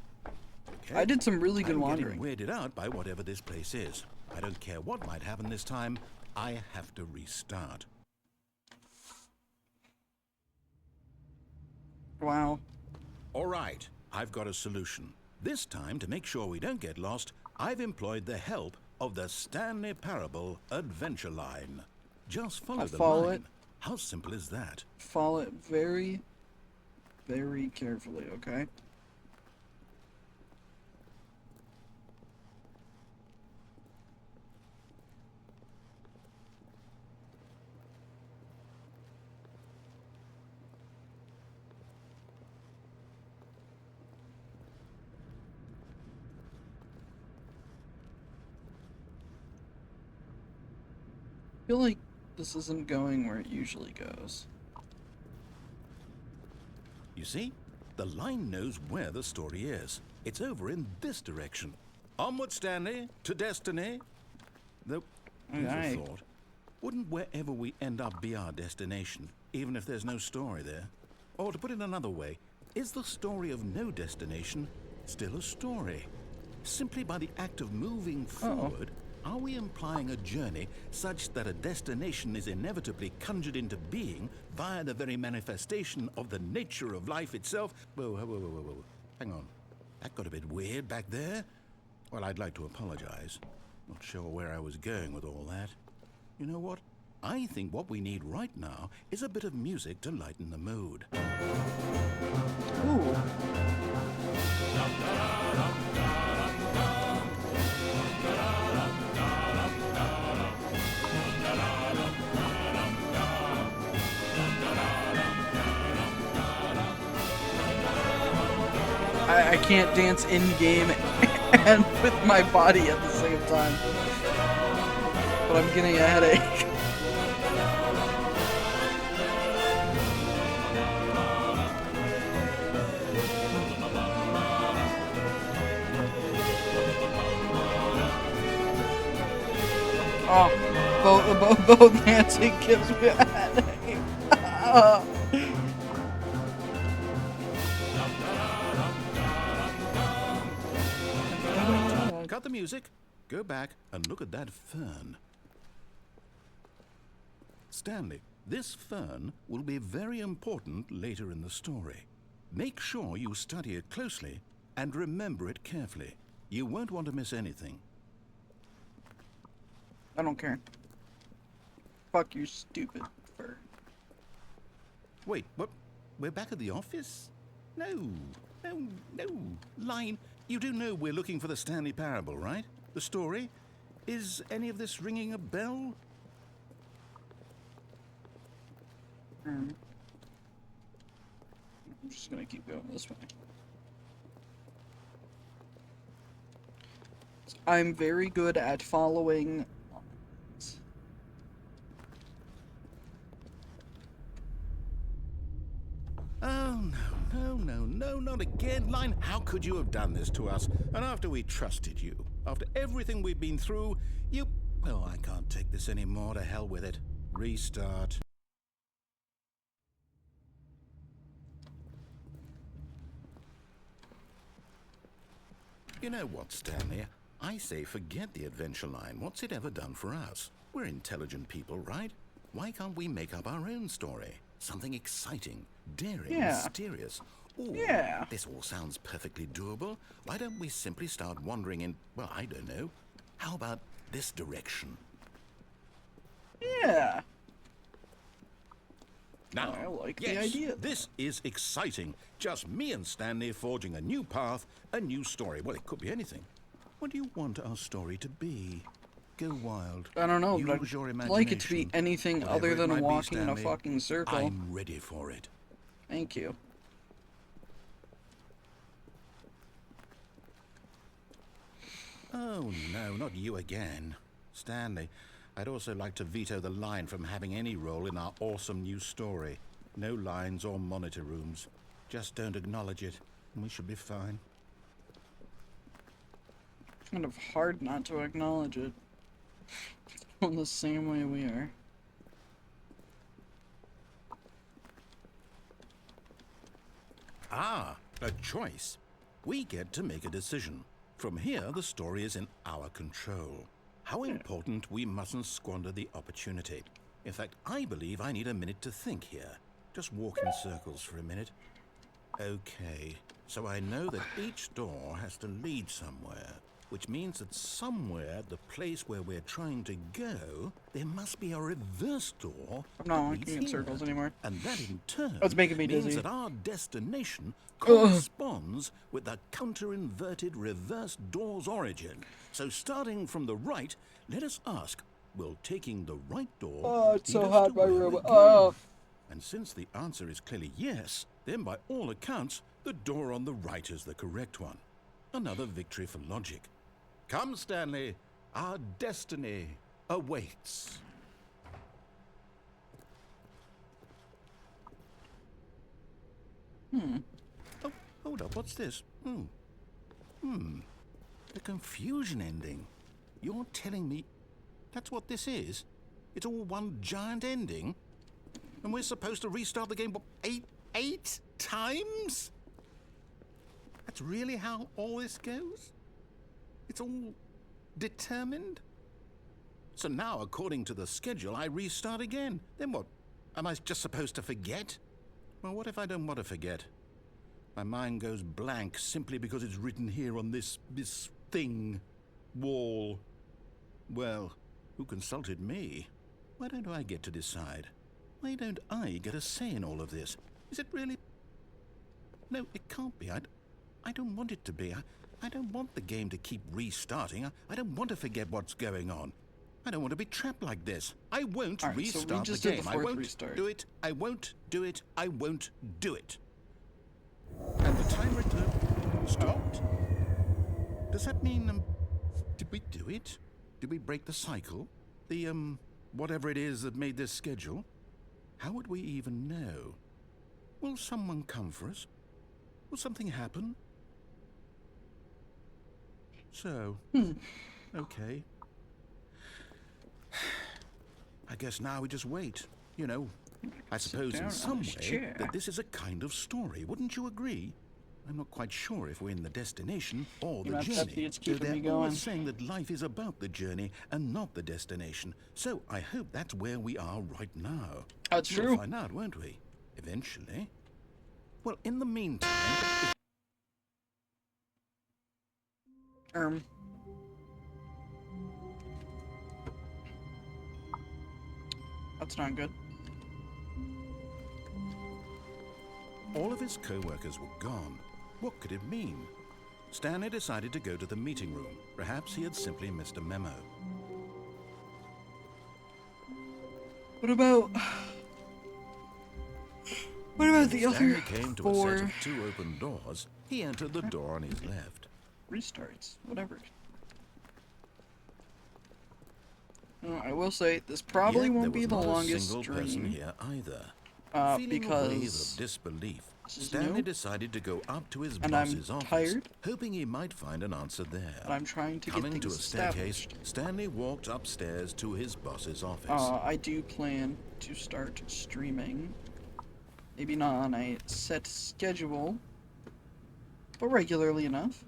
Okay? I did some really good I'm wandering. getting weirded out by whatever this place is. I don't care what might happen this time. I have to restart. Wow. All right, I've got a solution. This time, to make sure we don't get lost, I've employed the help of the Stanley Parable Adventure Line. Just follow the follow line. it. How simple is that? Follow it very, very carefully, okay? I feel like this isn't going where it usually goes. You see? The line knows where the story is. It's over in this direction. Onward, Stanley, to destiny. Though, here's Aye. a thought. Wouldn't wherever we end up be our destination, even if there's no story there? Or to put it another way, is the story of no destination still a story? Simply by the act of moving forward, are we implying a journey such that a destination is inevitably conjured into being via the very manifestation of the nature of life itself? Whoa, whoa, whoa, whoa, whoa. Hang on. That got a bit weird back there. Well, I'd like to apologize. Not sure where I was going with all that. You know what? I think what we need right now is a bit of music to lighten the mood. Ooh. I can't dance in-game and with my body at the same time. But I'm getting a headache. Oh, both dancing gives me a headache. Cut the music. Go back and look at that fern. Stanley, this fern will be very important later in the story. Make sure you study it closely and remember it carefully. You won't want to miss anything. I don't care. Fuck you, stupid fur. Wait, what? We're back at the office? No. Line, you do know we're looking for the Stanley Parable, right? The story? Is any of this ringing a bell? I'm just gonna keep going this way. I'm very good at following. Oh, no, not again, Line. How could you have done this to us? And after we trusted you, after everything we've been through, you... Well, I can't take this anymore. To hell with it. Restart. You know what, Stanley? I say forget the adventure line. What's it ever done for us? We're intelligent people, right? Why can't we make up our own story? Something exciting, daring, Yeah. mysterious. Ooh, Yeah. this all sounds perfectly doable. Why don't we simply start wandering in, well, I don't know. How about this direction? Yeah. Now, I like the yes, idea. this is exciting. Just me and Stanley forging a new path, a new story. Well, it could be anything. What do you want our story to be? Go wild. I don't know, Use but your I'd like it to be imagination. anything Whatever other it than might be, walking in a Stanley, fucking circle. I'm ready for it. Thank you. Oh, no, not you again. Stanley, I'd also like to veto the line from having any role in our awesome new story. No lines or monitor rooms. Just don't acknowledge it, and we should be fine. Kind of hard not to acknowledge it. On the same way we are. Ah, a choice. We get to make a decision. From here, the story is in our control. How important we mustn't squander the opportunity. In fact, I believe I need a minute to think here. Just walk in circles for a minute. Okay, so I know that each door has to lead somewhere, which means that somewhere at the place where we're trying to go, there must be a reverse door. I'm not that walking leads in here. circles anymore. And that in turn That's making me means dizzy. that our destination corresponds with the counter-inverted reverse door's origin. So starting from the right, let us ask, will taking the right door Oh, it's so lead us hot to in my where room. we're Oh. going? And since the answer is clearly yes, then by all accounts, the door on the right is the correct one. Another victory for logic. Come, Stanley, our destiny awaits. Oh, hold up, what's this? The confusion ending. You're telling me that's what this is? It's all one giant ending? And we're supposed to restart the game, what, eight times? That's really how all this goes? It's all determined? So now, according to the schedule, I restart again. Then what? Am I just supposed to forget? Well, what if I don't want to forget? My mind goes blank simply because it's written here on this thing, wall. Well, who consulted me? Why don't I get to decide? Why don't I get a say in all of this? Is it really? No, it can't be. I don't want it to be. I don't want the game to keep restarting. I don't want to forget what's going on. I don't want to be trapped like this. I won't Alright, so we restart just the did the game. I fourth won't restart. do it. I won't do it. I won't do it. And the timer stopped. Does that mean, did we do it? Did we break the cycle? The, whatever it is that made this schedule? How would we even know? Will someone come for us? Will something happen? So, okay. I guess now we just wait. You know, I suppose down in on some this way chair. that this is a kind of story. Wouldn't you agree? I'm not quite sure if we're in the destination or the know, journey. Pepsi, it's Though keeping they're me going. always saying that life is about the journey and not the destination. So I hope that's where we are right now. That's We'll true. find out, won't we? Eventually. Well, in the meantime, That's not good. all of his co-workers were gone. What could it mean? Stanley decided to go to the meeting room. Perhaps he had simply missed a memo. What about the other Stanley came to a set four of 2 open doors. He entered the door on his left. restarts? Whatever. I will say this probably Yet won't be the there was not a longest single person stream here either. Feeling a wave because of disbelief, this is Stanley new, decided to go up to his and I'm boss's office, tired. hoping he might find an answer there. but I'm trying to get Coming to a things staircase, established. Stanley walked upstairs to his boss's office. I do plan to start streaming. Maybe not on a set schedule, but regularly enough.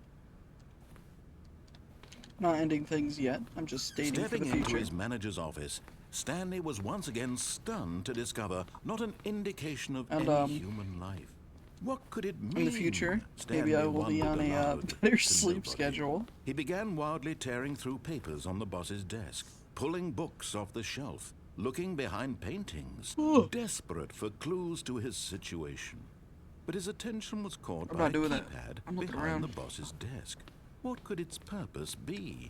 Not ending things yet. I'm just stating for Stepping the into future. his manager's office, Stanley was once again stunned to discover not an indication of And, any human life. What could it mean? In the future, maybe Stanley I will be on wondered a aloud better to sleep nobody. schedule. He began wildly tearing through papers on the boss's desk, pulling books off the shelf, looking behind paintings, desperate for clues to his situation. But his attention was caught I'm by a not doing that. keypad I'm looking behind around. the boss's desk. What could its purpose be?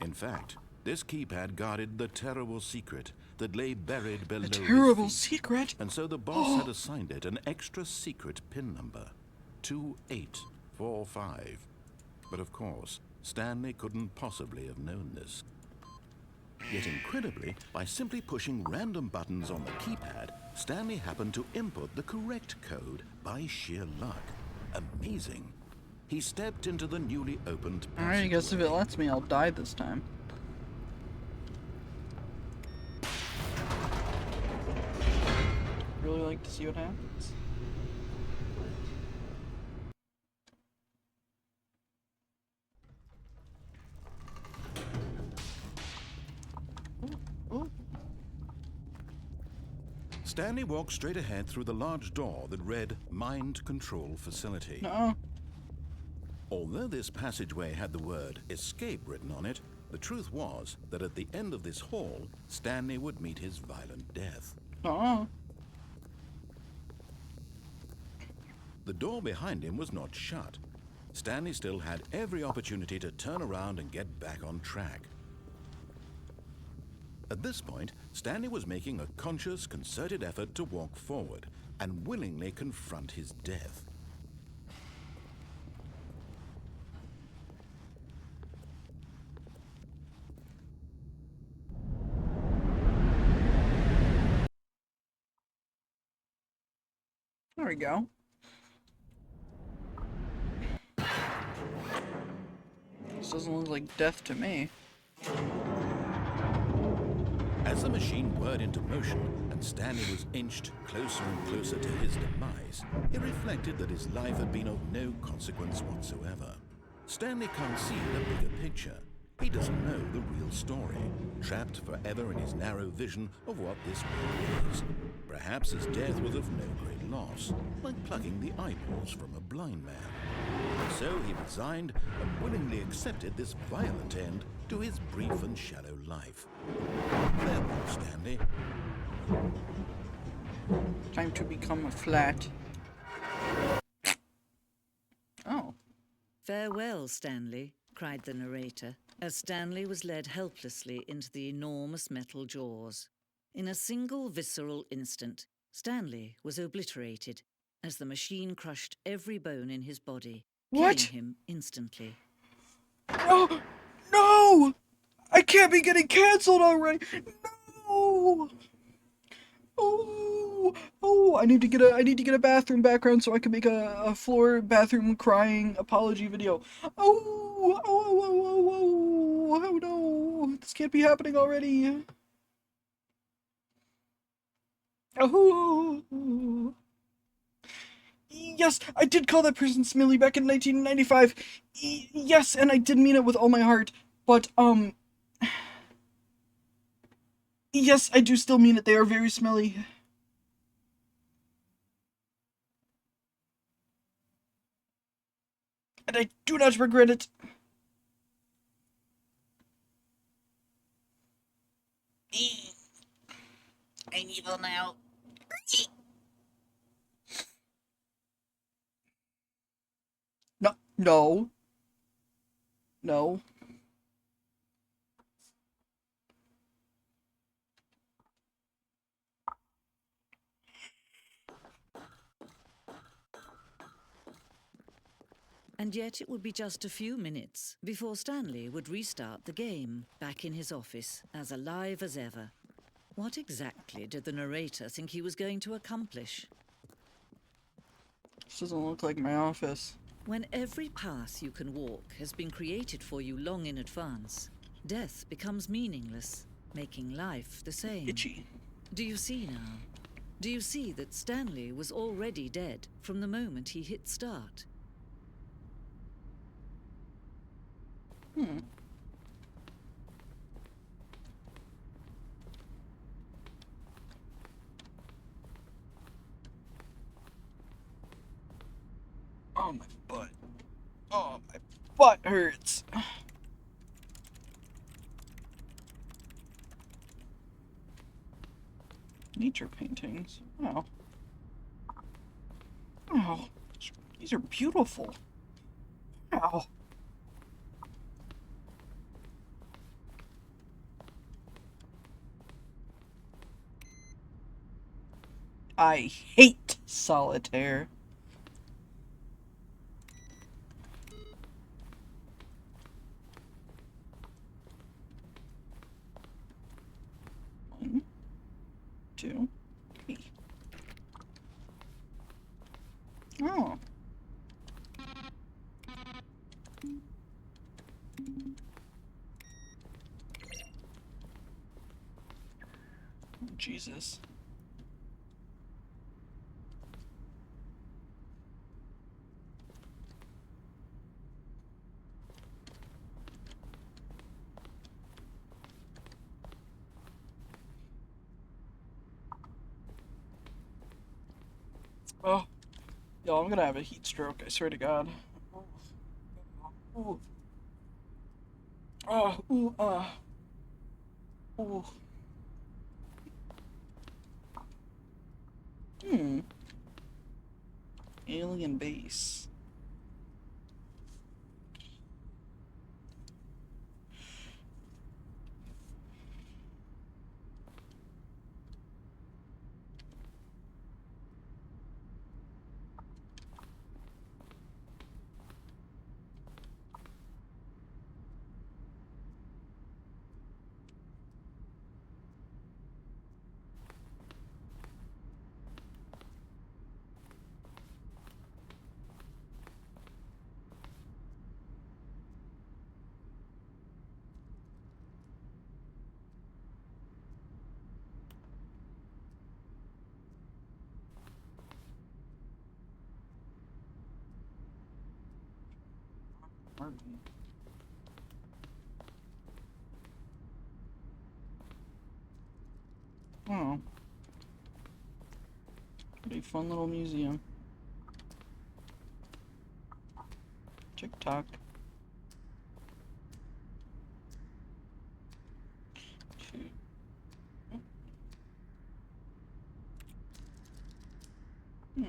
In fact, this keypad guarded the terrible secret that lay buried below A his terrible feet. secret? And so the boss had assigned it an extra secret PIN number, 2845. But of course, Stanley couldn't possibly have known this. Yet incredibly, by simply pushing random buttons on the keypad, Stanley happened to input the correct code by sheer luck. Amazing. He stepped into the newly opened Alright, I guess if it passageway. lets me, I'll die this time. really like to see what happens. Ooh. Stanley walked straight ahead through the large door that read Mind Control Facility. No. Although this passageway had the word escape written on it, the truth was that at the end of this hall, Stanley would meet his violent death. No. The door behind him was not shut. Stanley still had every opportunity to turn around and get back on track. At this point, Stanley was making a conscious, concerted effort to walk forward and willingly confront his death. There we go. This doesn't look like death to me. As the machine whirred into motion and Stanley was inched closer and closer to his demise, he reflected that his life had been of no consequence whatsoever. Stanley can't see the bigger picture. He doesn't know the real story, trapped forever in his narrow vision of what this world is. Perhaps his death was of no great loss, like plucking the eyeballs from a blind man. So he resigned and willingly accepted this violent end to his brief and shallow life. Farewell, Stanley. Time to become a flat. Oh. Farewell, Stanley, cried the narrator, as Stanley was led helplessly into the enormous metal jaws. In a single visceral instant, Stanley was obliterated as the machine crushed every bone in his body, What? killing him instantly. No! No! I can't be getting cancelled already! No! Oh! Oh! I need to get a bathroom background so I can make a floor bathroom crying apology video. Oh! Oh! Oh! Oh! Oh! Oh no! This can't be happening already. Oh! Yes, I did call that person Smilly back in 1995. Yes, and I did mean it with all my heart. But, yes, I do still mean it. They are very smelly. And I do not regret it. I'm evil now. No, no. No. And yet it would be just a few minutes before Stanley would restart the game, back in his office, as alive as ever. What exactly did the narrator think he was going to accomplish? This doesn't look like my office. When every path you can walk has been created for you long in advance, death becomes meaningless, making life the same. Itchy. Do you see now? Do you see that Stanley was already dead from the moment he hit start? Oh, my butt. Oh, my butt hurts. Nature paintings. Wow. Wow. These are beautiful. Wow. I hate solitaire. One, two, three. Oh. Jesus. Oh, yo, I'm gonna have a heat stroke, I swear to God. Ooh. Ooh, ooh. Hmm. Alien base. Oh. Pretty fun little museum. TikTok. Hmm.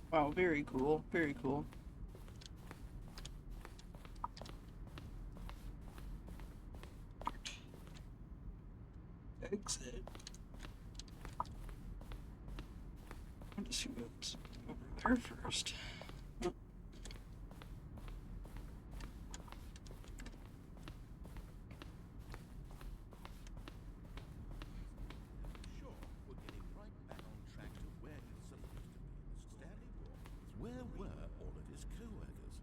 Wow, very cool. Very cool. Exit. I want to see what's over there first. Oh. Sure, we're getting right back on track to where he's supposed to be. Stanley walked. Where were all of his co-workers?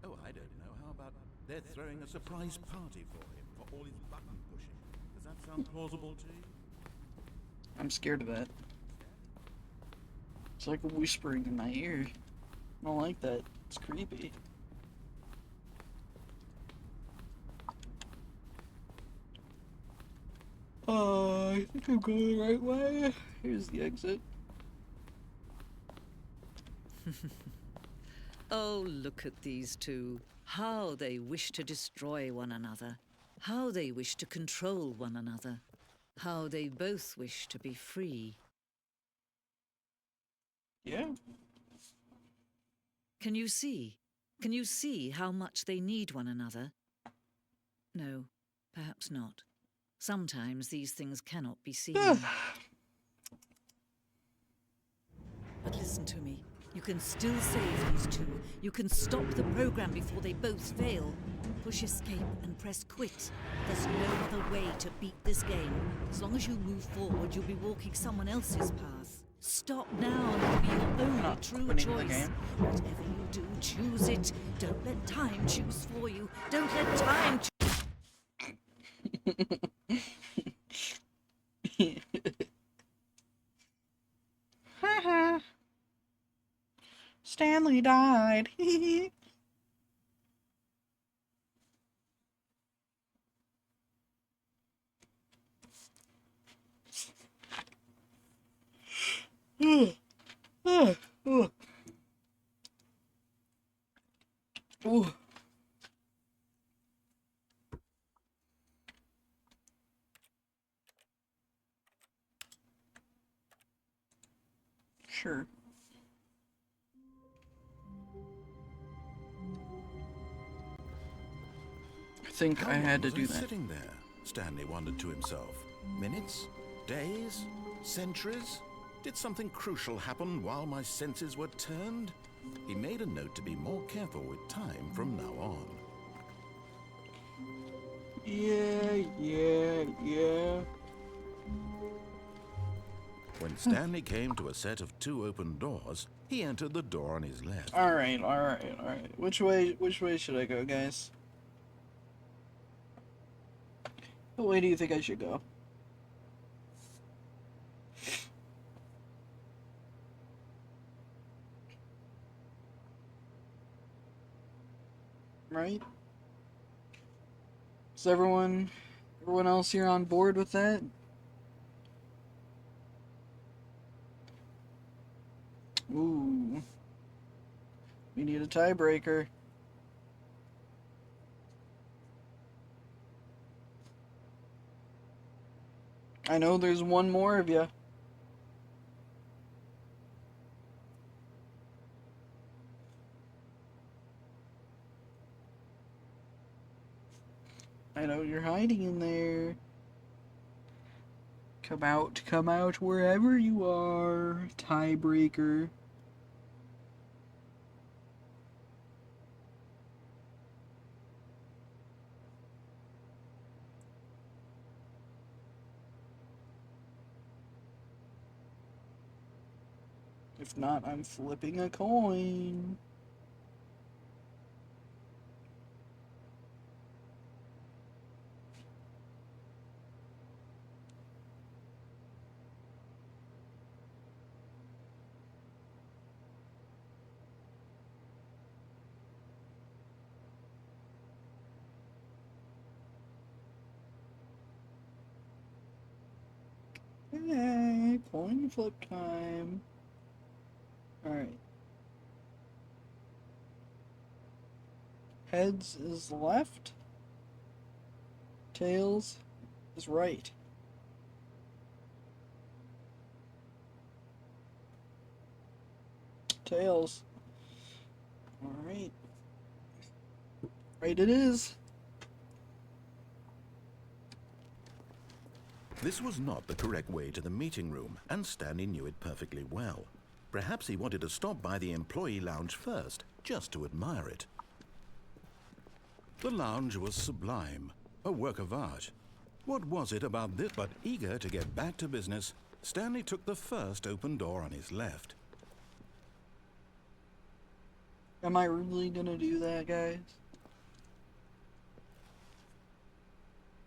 Oh, I don't know. How about they're throwing a surprise party for him for all his button pushing? Does that sound plausible to you? I'm scared of that. It's like whispering in my ear. I don't like that. It's creepy. I think I'm going the right way. Here's the exit. Oh, look at these two. How they wish to destroy one another. How they wish to control one another. How they both wish to be free. Yeah. Can you see? Can you see how much they need one another? No, perhaps not. Sometimes these things cannot be seen. But listen to me. You can still save these two. You can stop the program before they both fail. Push escape and press quit. There's no other way to beat this game. As long as you move forward, you'll be walking someone else's path. Stop now and it'll be your only true quitting the choice. game. Whatever you do, choose it. Don't let time choose for you. Don't let time Haha. Stanley died. Ooh. Sure. I think How I had to long do was I that. sitting there? Stanley wondered to himself. Minutes? Days? Centuries? Did something crucial happen while my senses were turned? He made a note to be more careful with time from now on. Yeah. When Stanley came to a set of two open doors, he entered the door on his left. Alright. Which way should I go, guys? What way do you think I should go? Right? Is everyone else here on board with that? Ooh. We need a tiebreaker. I know there's one more of you. I know you're hiding in there. Come out wherever you are. Tiebreaker. If not, I'm flipping a coin. Hey, coin flip time. Alright. Heads is left. Tails is right. Tails. Alright. Right it is. This was not the correct way to the meeting room, and Stanley knew it perfectly well. Perhaps he wanted to stop by the employee lounge first, just to admire it. The lounge was sublime, a work of art. What was it about this? But eager to get back to business, Stanley took the first open door on his left. Am I really gonna do that, guys?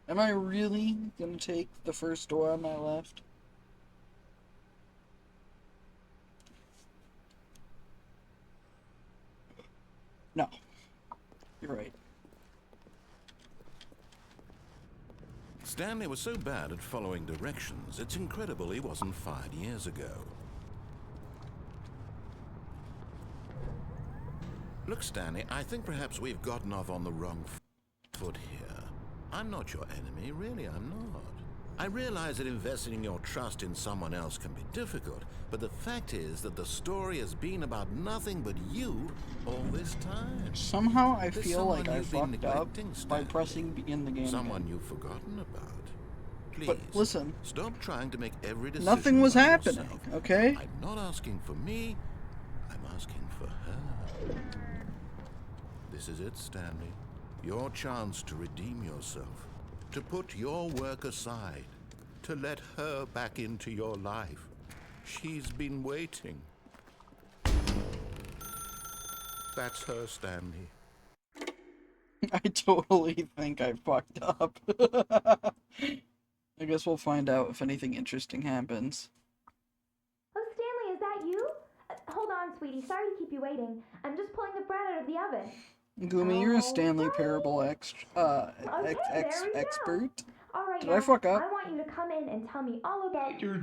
Am I really gonna take the first door on my left? No. You're right. Stanley was so bad at following directions, it's incredible he wasn't fired years ago. Look, Stanley, I think perhaps we've gotten off on the wrong foot here. I'm not your enemy, really, I'm not. I realize that investing your trust in someone else can be difficult, but the fact is that the story has been about nothing but you all this time. Somehow I There's feel like someone I you've been fucked up neglecting, by Stanley. pressing begin the game Someone again. you've forgotten about. Please, But listen, stop trying to make every decision nothing was by happening, yourself. okay? I'm not asking for me, I'm asking for her. This is it, Stanley. Your chance to redeem yourself, to put your work aside, to let her back into your life. She's been waiting. That's her, Stanley. I totally think I fucked up. I guess we'll find out if anything interesting happens. Oh, Stanley, is that you? Hold on, sweetie. Sorry to keep you waiting. I'm just pulling the bread out of the oven. Gumi, you're a Stanley Alright. Parable Okay, there we go. expert. All right, Did now, I fuck up? I want you to come in and tell me all about your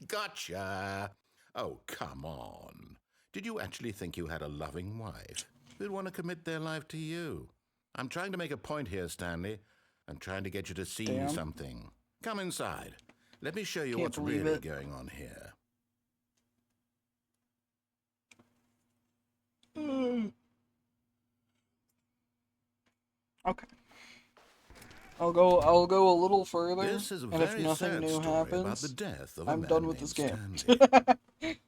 Gotcha. Oh, come on. Did you actually think you had a loving wife who'd want to commit their life to you? I'm trying to make a point here, Stanley. I'm trying to get you to see Damn. something. Come inside. Let me show you Can't what's believe really it. going on here. Okay. I'll go a little further, This is a and if very nothing sad new story about happens, the death of a I'm man done with this named game. Stanley.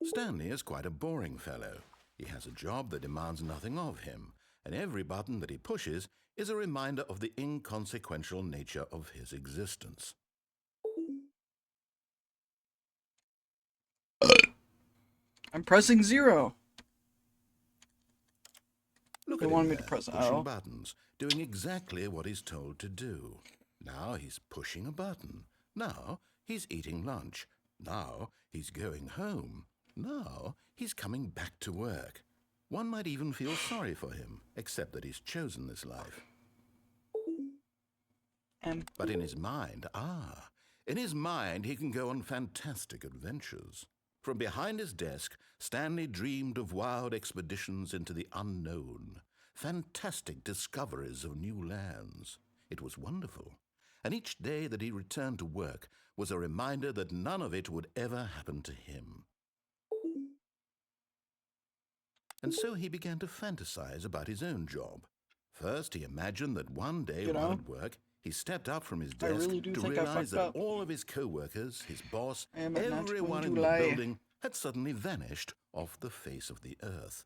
Stanley is quite a boring fellow. He has a job that demands nothing of him, and every button that he pushes is a reminder of the inconsequential nature of his existence. I'm pressing 0. They at wanted him me to there, press pushing O. buttons, doing exactly what he's told to do. Now he's pushing a button. Now he's eating lunch. Now he's going home. Now he's coming back to work. One might even feel sorry for him, except that he's chosen this life. But in his mind, in his mind he can go on fantastic adventures. From behind his desk, Stanley dreamed of wild expeditions into the unknown, fantastic discoveries of new lands. It was wonderful, and each day that he returned to work was a reminder that none of it would ever happen to him. And so he began to fantasize about his own job. First, he imagined that one day while at work, he stepped up from his I desk really do to think I realize fucked that up. all of his co-workers, his boss, I am not everyone going in to the lie. building had suddenly vanished off the face of the earth.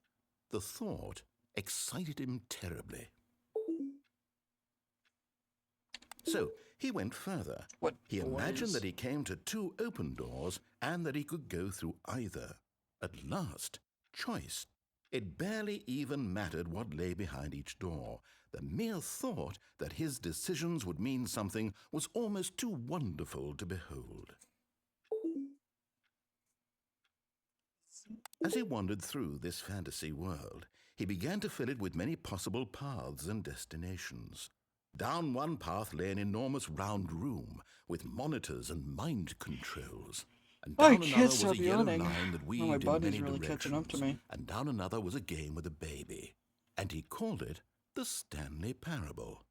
The thought excited him terribly. So he went further. What He imagined doors? that he came to 2 open doors and that he could go through either. At last, choice. It barely even mattered what lay behind each door. The mere thought that his decisions would mean something was almost too wonderful to behold. As he wandered through this fantasy world, he began to fill it with many possible paths and destinations. Down one path lay an enormous round room with monitors and mind controls. And I down can't another was stop a yellow yawning. line that Oh, weaved my in body's many really directions. catching up to me. And down another was a game with a baby. And he called it the Stanley Parable.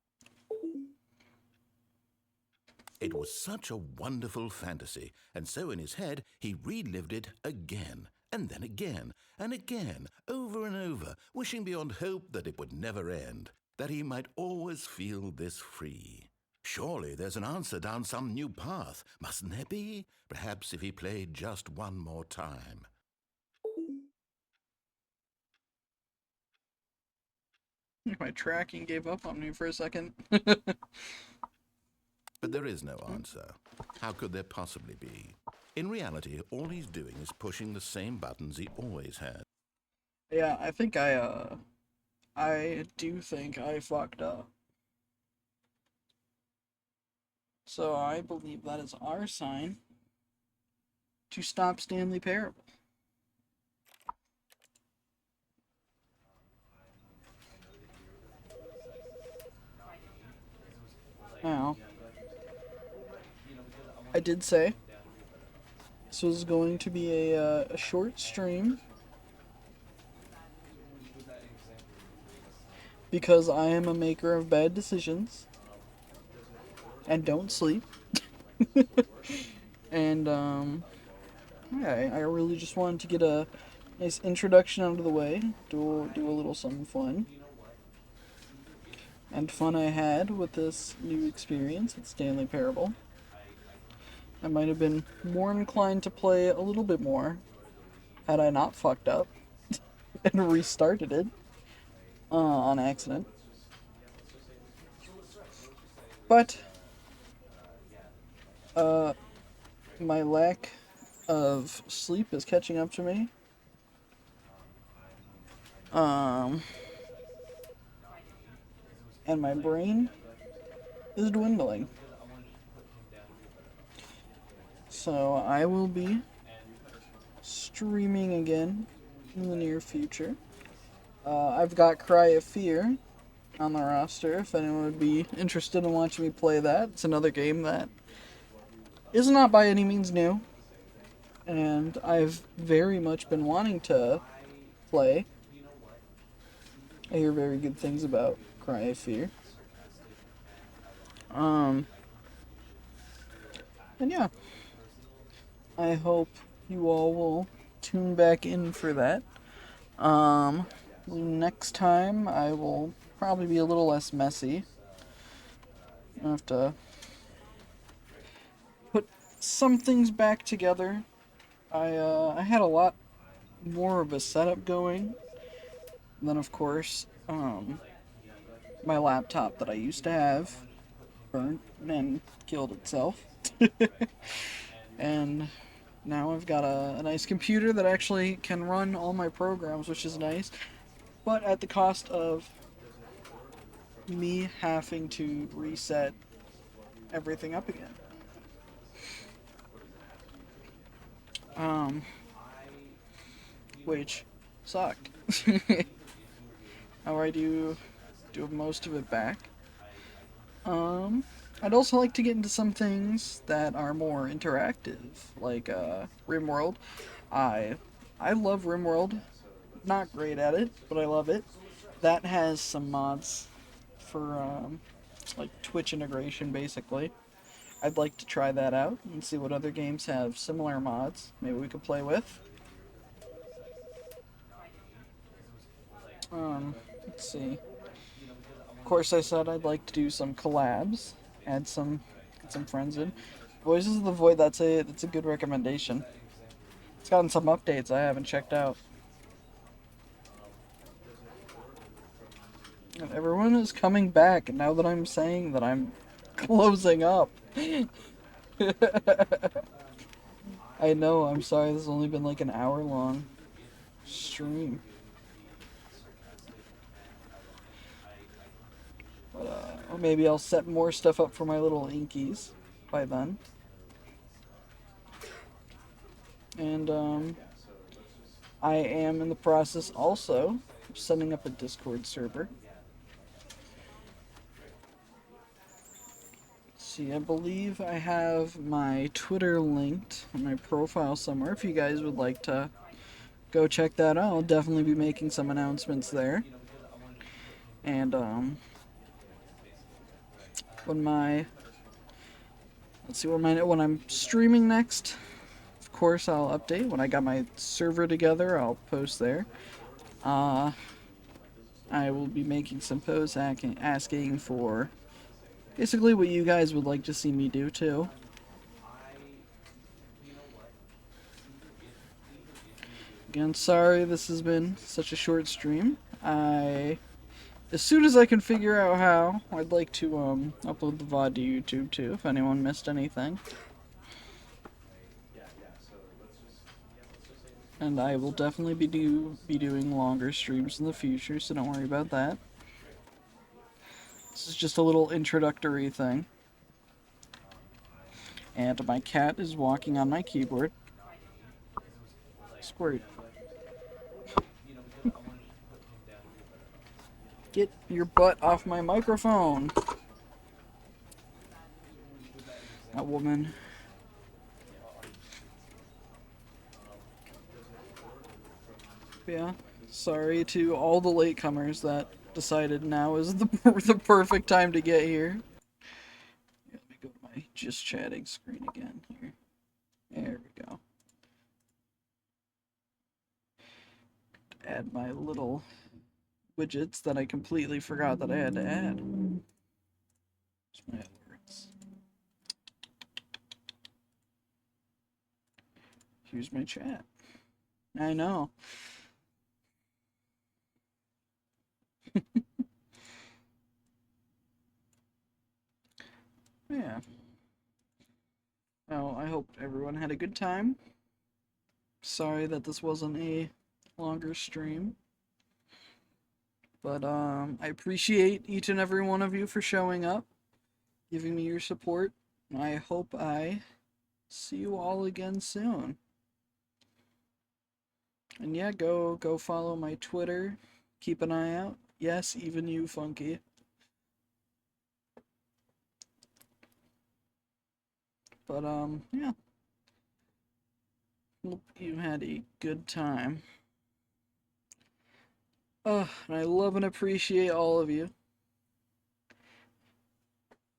It was such a wonderful fantasy, and so in his head he relived it again, and then again, and again, over and over, wishing beyond hope that it would never end, that he might always feel this free. Surely there's an answer down some new path, mustn't there be? Perhaps if he played just one more time. My tracking gave up on me for a second. But there is no answer. How could there possibly be? In reality, all he's doing is pushing the same buttons he always had. Yeah, I do think I fucked up. So I believe that is our sign to stop Stanley Parable. Now, I did say this was going to be a short stream because I am a maker of bad decisions and don't sleep. And yeah, I really just wanted to get a nice introduction out of the way, do a little something fun. And fun I had with this new experience at Stanley Parable. I might have been more inclined to play a little bit more had I not fucked up and restarted it on accident. But my lack of sleep is catching up to me. And my brain is dwindling. So I will be streaming again in the near future. I've got Cry of Fear on the roster if anyone would be interested in watching me play that. It's another game that is not by any means new, and I've very much been wanting to play. I hear very good things about Cry of Fear. And yeah, I hope you all will tune back in for that. Next time I will probably be a little less messy. I have to put some things back together. I had a lot more of a setup going. And then of course, my laptop that I used to have burnt and killed itself. And now I've got a nice computer that actually can run all my programs, which is nice. but at the cost of me having to reset everything up again. Which sucked. How I do most of it back. I'd also like to get into some things that are more interactive, like RimWorld. I love RimWorld. Not great at it, but I love it. That has some mods for like Twitch integration, basically. I'd like to try that out and see what other games have similar mods. Maybe we could play with. Let's see. Of course, I said I'd like to do some collabs, get some friends in. Voices of the Void. That's a good recommendation. It's gotten some updates I haven't checked out. And everyone is coming back now that I'm saying that I'm closing up. I know, I'm sorry, this has only been like an hour long stream. But, or maybe I'll set more stuff up for my little inkies by then. And, I am in the process also of setting up a Discord server. See, I believe I have my Twitter linked on my profile somewhere. If you guys would like to go check that out, I'll definitely be making some announcements there. And when I'm streaming next, of course I'll update. When I got my server together, I'll post there. I will be making some posts asking for basically what you guys would like to see me do too. Again, sorry this has been such a short stream. As soon as I can figure out how, I'd like to upload the VOD to YouTube too, if anyone missed anything. And I will definitely be doing longer streams in the future, so don't worry about that. This is just a little introductory thing. And my cat is walking on my keyboard. Squirt. Get your butt off my microphone. That woman. Yeah, sorry to all the latecomers that decided now is the perfect time to get here. Let me go to my just chatting screen again here. There we go. Add my little widgets that I completely forgot that I had to add. Where's my alerts? Here's my chat. I know. Yeah. Well, I hope everyone had a good time. Sorry that this wasn't a longer stream. But I appreciate each and every one of you for showing up, giving me your support. I hope I see you all again soon. And yeah, go follow my Twitter. Keep an eye out. Yes, even you, Funky. But yeah. Hope you had a good time. And I love and appreciate all of you.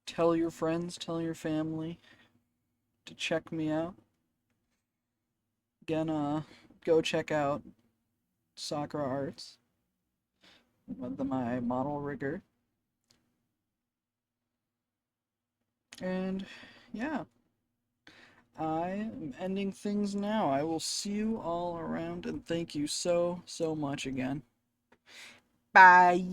Tell your friends, tell your family to check me out. Again, go check out Sakura Arts with my model rigger. And yeah, I am ending things now. I will see you all around, and thank you so much again. Bye.